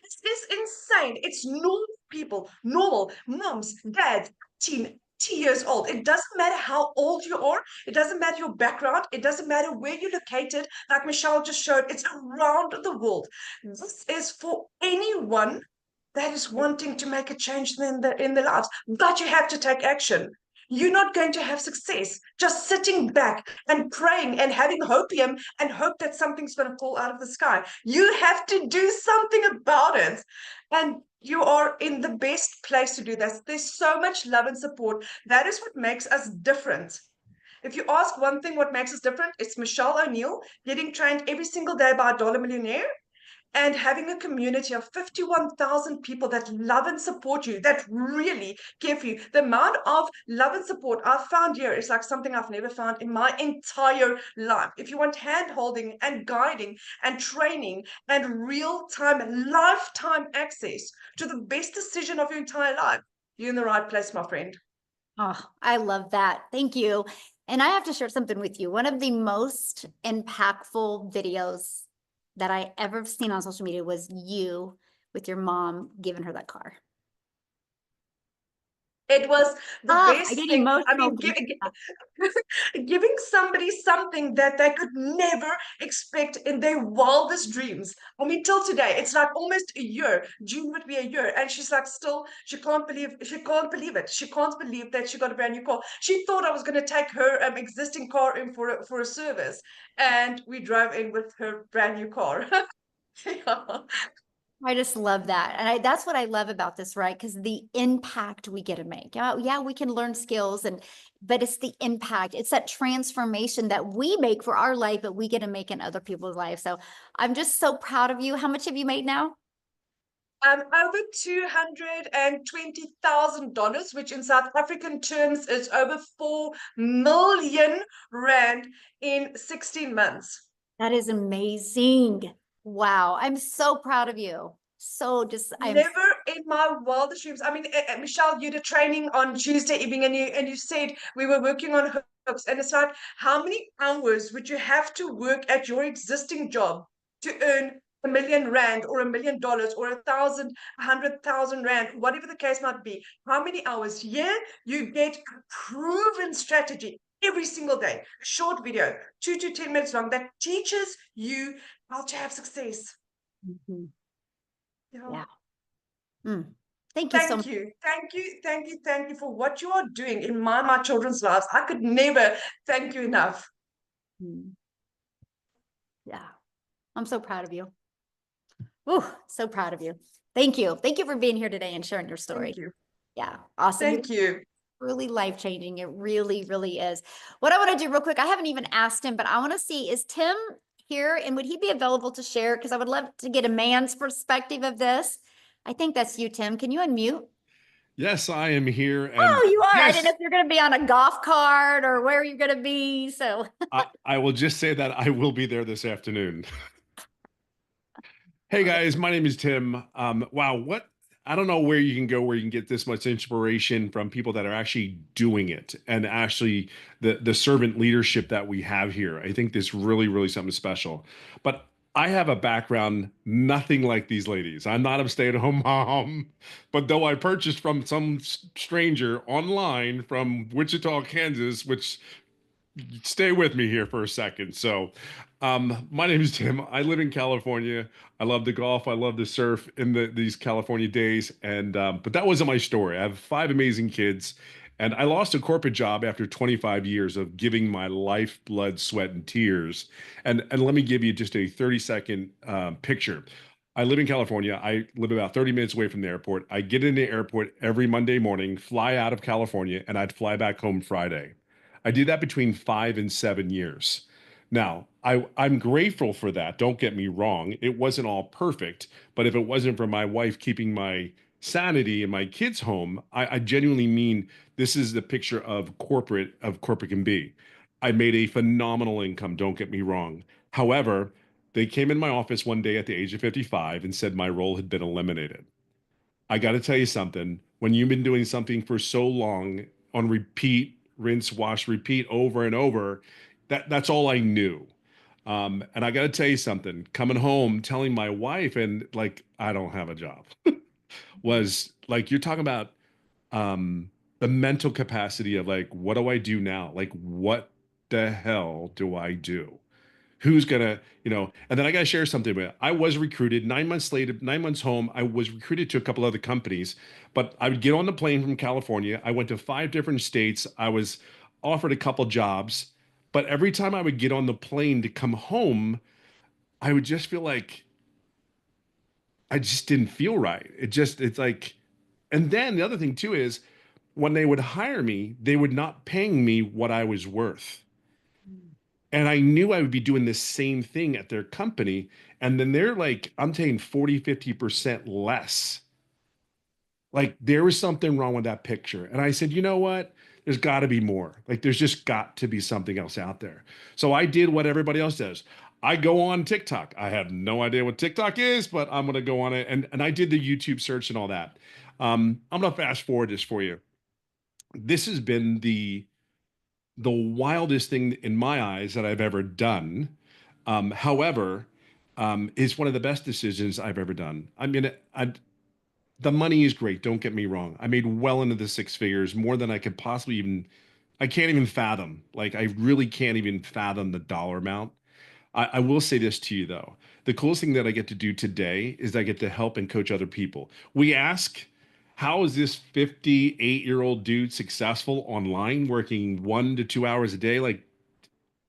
This is insane. It's normal people, normal moms, dads, 18 years old. It doesn't matter how old you are. It doesn't matter your background. It doesn't matter where you're located. Like Michelle just showed, it's around the world. This is for anyone that is wanting to make a change in their lives. But you have to take action. You're not going to have success just sitting back and praying and having hopium and hope that something's going to fall out of the sky. You have to do something about it. And you are in the best place to do this. There's so much love and support. That is what makes us different. If you ask one thing, what makes us different, it's Michelle O'Neill getting trained every single day by a Dollar Millionaire, and having a community of 51,000 people that love and support you, that really care for you. The amount of love and support I've found here is like something I've never found in my entire life. If you want hand-holding and guiding and training and real-time, lifetime access to the best decision of your entire life, you're in the right place, my friend. Oh, I love that. Thank you. And I have to share something with you. One of the most impactful videos that I ever seen on social media was you with your mom giving her that car. It was the I best get thing. I emotional. mean, giving somebody something that they could never expect in their wildest dreams. I mean, till today, it's like almost a year. June would be a year, and she's like, still, she can't believe it. She can't believe that she got a brand new car. She thought I was going to take her existing car in for a service, and we drove in with her brand new car. Yeah. I just love that. And that's what I love about this, right? Because the impact we get to make. Yeah, we can learn skills but it's the impact. It's that transformation that we make for our life, but we get to make in other people's lives. So I'm just so proud of you. How much have you made now? Over $220,000, which in South African terms is over 4 million rand in 16 months. That is amazing. Wow. I'm so proud of you. So just, Never in my wildest dreams. I mean, Michelle, you did training on Tuesday evening, and you said we were working on hooks, and it's like, how many hours would you have to work at your existing job to earn R1 million or $1 million or 100,000 rand, whatever the case might be? How many hours? Here you get a proven strategy every single day. A short video, 2 to 10 minutes long, that teaches you how to have success. Mhm. Yeah. Yeah. Thank you so Thank much. you. Thank you. Thank you. Thank you for what you are doing in my children's lives. I could never thank you enough. Mm. Yeah. I'm so proud of you. Ooh, so proud of you. Thank you. Thank you for being here today and sharing your story. Thank you. Yeah. Awesome. Thank you. Really life-changing. It really, really is. What I want to do real quick, I haven't even asked him, but I want to see, is Tim here and would he be available to share? Because I would love to get a man's perspective of this. I think that's you, Tim. Can you unmute? Yes, I am here. And Oh, you are. I didn't know yes, if you're going to be on a golf cart or where you're going to be. So I will just say that I will be there this afternoon. Hey guys, my name is Tim. Wow, what I don't know where you can go where you can get this much inspiration from people that are actually doing it and actually the servant leadership that we have here. I think this really, really something special. But I have a background nothing like these ladies. I'm not a stay-at-home mom, but though I purchased from some stranger online from Wichita, Kansas, which stay with me here for a second. So, my name is Tim. I live in California. I love to golf. I love to surf in these California days. And but that wasn't my story. I have 5 amazing kids, and I lost a corporate job after 25 years of giving my life, blood, sweat, and tears. And let me give you just a 30-second picture. I live in California. I live about 30 minutes away from the airport. I get in the airport every Monday morning, fly out of California, and I'd fly back home Friday. I did that between 5 and 7 years. Now, I'm grateful for that. Don't get me wrong. It wasn't all perfect, but if it wasn't for my wife keeping my sanity and my kids home, I genuinely mean this is the picture of corporate can be. I made a phenomenal income, don't get me wrong. However, they came in my office one day at the age of 55 and said my role had been eliminated. I got to tell you something. When you've been doing something for so long on repeat, rinse, wash, repeat over and over, that's all I knew. And I got to tell you something. Coming home, telling my wife, and like I don't have a job, was like you're talking about the mental capacity of like, what do I do now? Like, what the hell do I do? Who's gonna, and then I gotta share something with you. I was recruited 9 months later, 9 months home. I was recruited to a couple other companies, but I would get on the plane from California. I went to 5 different states. I was offered a couple jobs, but every time I would get on the plane to come home, I would just feel like I just didn't feel right. It's like, and then the other thing too is when they would hire me, they would not paying me what I was worth. And I knew I would be doing the same thing at their company. And then they're like, I'm taking 40, 50% less. Like there was something wrong with that picture. And I said, you know what? There's got to be more. Like there's just got to be something else out there. So I did what everybody else does. I go on TikTok. I have no idea what TikTok is, but I'm going to go on it. And I did the YouTube search and all that. I'm going to fast forward this for you. This has been the wildest thing in my eyes that I've ever done. However, it's one of the best decisions I've ever done. I mean, The money is great. Don't get me wrong. I made well into the six figures, more than I could possibly even, I can't even fathom. Like, I really can't even fathom the dollar amount. I will say this to you though. The coolest thing that I get to do today is I get to help and coach other people. We ask, how is this 58-year-old dude successful online working 1 to 2 hours a day? Like,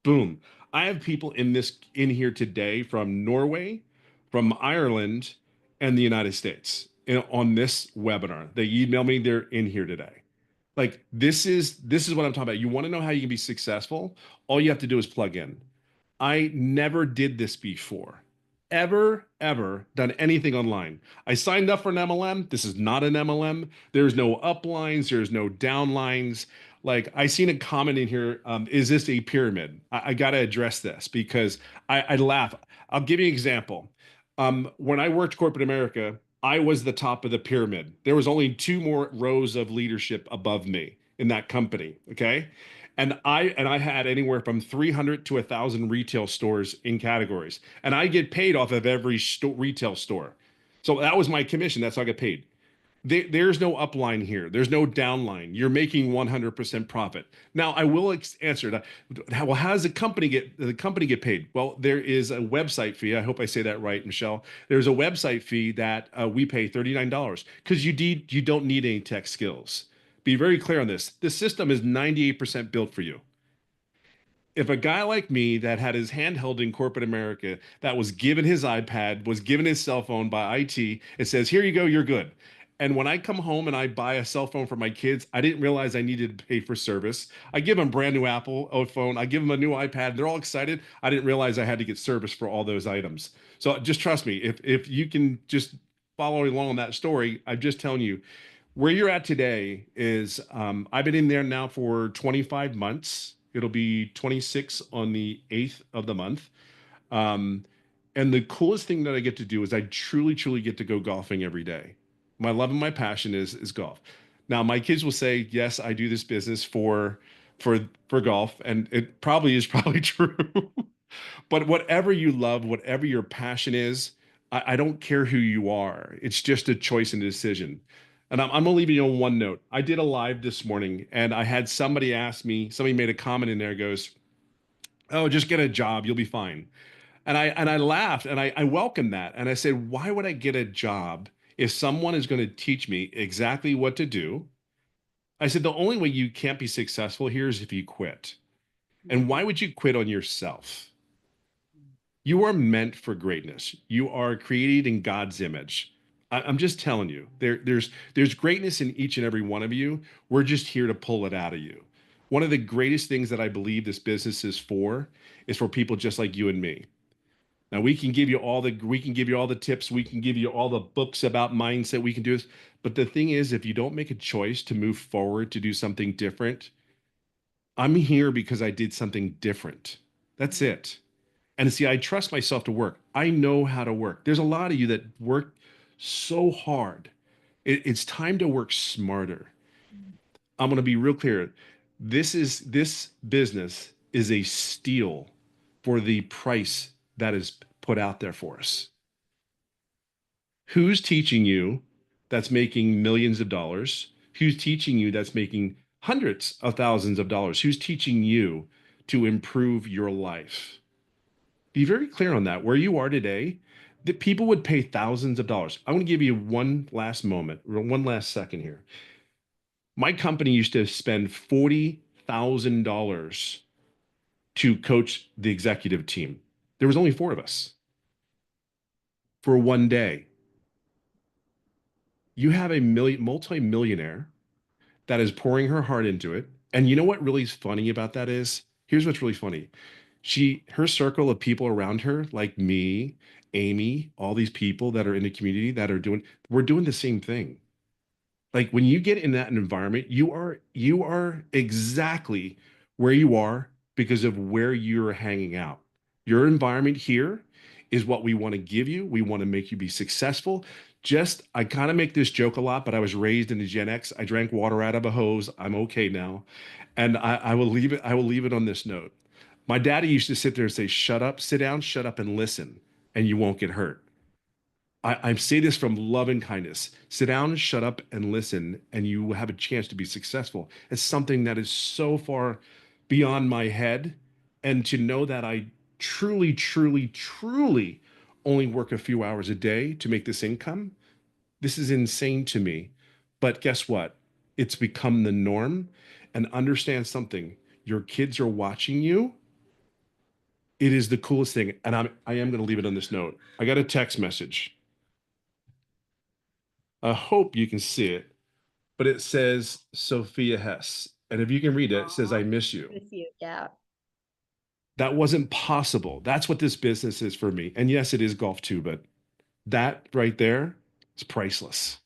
boom. I have people in here today from Norway, from Ireland, and the United States on this webinar. They email me, they're in here today. Like, this is what I'm talking about. You want to know how you can be successful? All you have to do is plug in. I never did this before. Ever done anything online. I signed up for an MLM. This is not an MLM. There's no uplines, there's no downlines. Like, I seen a comment in here, is this a pyramid? I got to address this because I laugh. I'll give you an example. When I worked corporate America, I was the top of the pyramid. There was only two more rows of leadership above me in that company. Okay. And I had anywhere from 300 to 1,000 retail stores in categories, and I get paid off of every retail store. So that was my commission. That's how I get paid. There's no upline here. There's no downline. You're making 100% profit. Now, I will answer that. Well, how does the company get paid? Well, there is a website fee. I hope I say that right, Michelle. There's a website fee that we pay $39 because you don't need any tech skills. Be very clear on this. The system is 98% built for you. If a guy like me that had his handheld in corporate America, that was given his iPad, was given his cell phone by IT, it says, here you go, you're good. And when I come home and I buy a cell phone for my kids, I didn't realize I needed to pay for service. I give them a brand new Apple phone. I give them a new iPad. They're all excited. I didn't realize I had to get service for all those items. So just trust me, if you can just follow along on that story, I'm just telling you, where you're at today is I've been in there now for 25 months. It'll be 26 on the 8th of the month. Um, and the coolest thing that I get to do is I truly get to go golfing every day. My love and my passion is golf. Now, my kids will say, yes, I do this business for golf, and it probably is probably true. But whatever you love, whatever your passion is, I don't care who you are. It's just a choice and a decision. And I'm gonna leave you on one note. I did a live this morning, and I had somebody ask me, somebody made a comment in there, goes, oh, just get a job, you'll be fine. And I laughed and I welcomed that. And I said, why would I get a job if someone is going to teach me exactly what to do? I said, the only way you can't be successful here is if you quit. And why would you quit on yourself? You are meant for greatness. You are created in God's image. I'm just telling you, there's greatness in each and every one of you. We're just here to pull it out of you. One of the greatest things that I believe this business is for people just like you and me. Now we can give you all the tips, we can give you all the books about mindset, we can do this. But the thing is, if you don't make a choice to move forward to do something different, I'm here because I did something different. That's it. And see, I trust myself to work. I know how to work. There's a lot of you that work so hard. It's time to work smarter. I'm going to be real clear. This business is a steal for the price that is put out there for us. Who's teaching you that's making millions of dollars? Who's teaching you that's making hundreds of thousands of dollars? Who's teaching you to improve your life? Be very clear on that. Where you are today, that people would pay thousands of dollars. I want to give you one last moment, one last second here. My company used to spend $40,000 to coach the executive team. There was only 4 of us for one day. You have a multi-millionaire that is pouring her heart into it. And you know what really is funny about that is? Here's what's really funny. Her circle of people around her, like me, Amy, all these people that are in the community that we're doing the same thing. Like, when you get in that environment, you are exactly where you are because of where you're hanging out. Your environment here is what we want to give you. We want to make you be successful. I kind of make this joke a lot, but I was raised in the Gen X. I drank water out of a hose. I'm okay now. And I will leave it on this note. My daddy used to sit there and say, shut up, sit down, shut up and listen, and you won't get hurt. I say this from love and kindness. Sit down, shut up, and listen, and you will have a chance to be successful. It's something that is so far beyond my head. And to know that I truly, truly, truly only work a few hours a day to make this income, this is insane to me. But guess what? It's become the norm. And understand something. Your kids are watching you. It is the coolest thing. And I am going to leave it on this note. I got a text message. I hope you can see it, but it says Sophia Hess. And if you can read it, it says, I miss you. With you, yeah. That wasn't possible. That's what this business is for me. And yes, it is golf too, but that right there is priceless.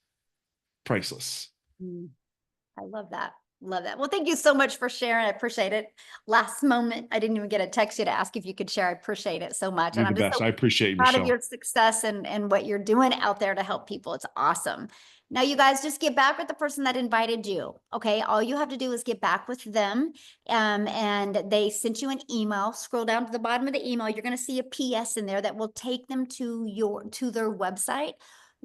Priceless. I love that. Love that. Well, thank you so much for sharing. I appreciate it. Last moment, I didn't even get a text you to ask if you could share. I appreciate it so much. You're And the I'm just best. so I appreciate you, proud of Michelle. your success and what you're doing out there to help people. It's awesome. Now, you guys just get back with the person that invited you. Okay. All you have to do is get back with them. And they sent you an email. Scroll down to the bottom of the email. You're going to see a PS in there that will take them to their website.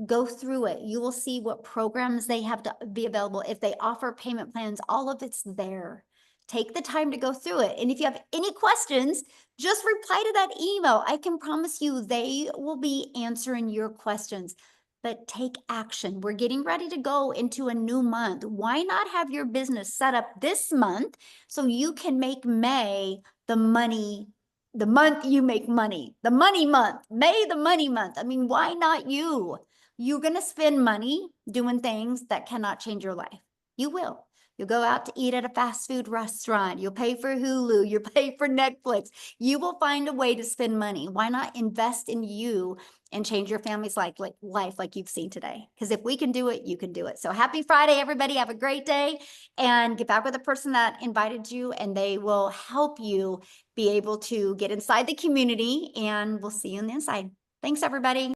Go through it. You will see what programs they have to be available. If they offer payment plans, all of it's there. Take the time to go through it. And if you have any questions, just reply to that email. I can promise you they will be answering your questions. But take action. We're getting ready to go into a new month. Why not have your business set up this month so you can make May the month you make money, the money month, May the money month. I mean, why not you? You're going to spend money doing things that cannot change your life. You will. You'll go out to eat at a fast food restaurant. You'll pay for Hulu. You'll pay for Netflix. You will find a way to spend money. Why not invest in you and change your family's life like you've seen today? Because if we can do it, you can do it. So happy Friday, everybody. Have a great day and get back with the person that invited you, and they will help you be able to get inside the community, and we'll see you on the inside. Thanks, everybody.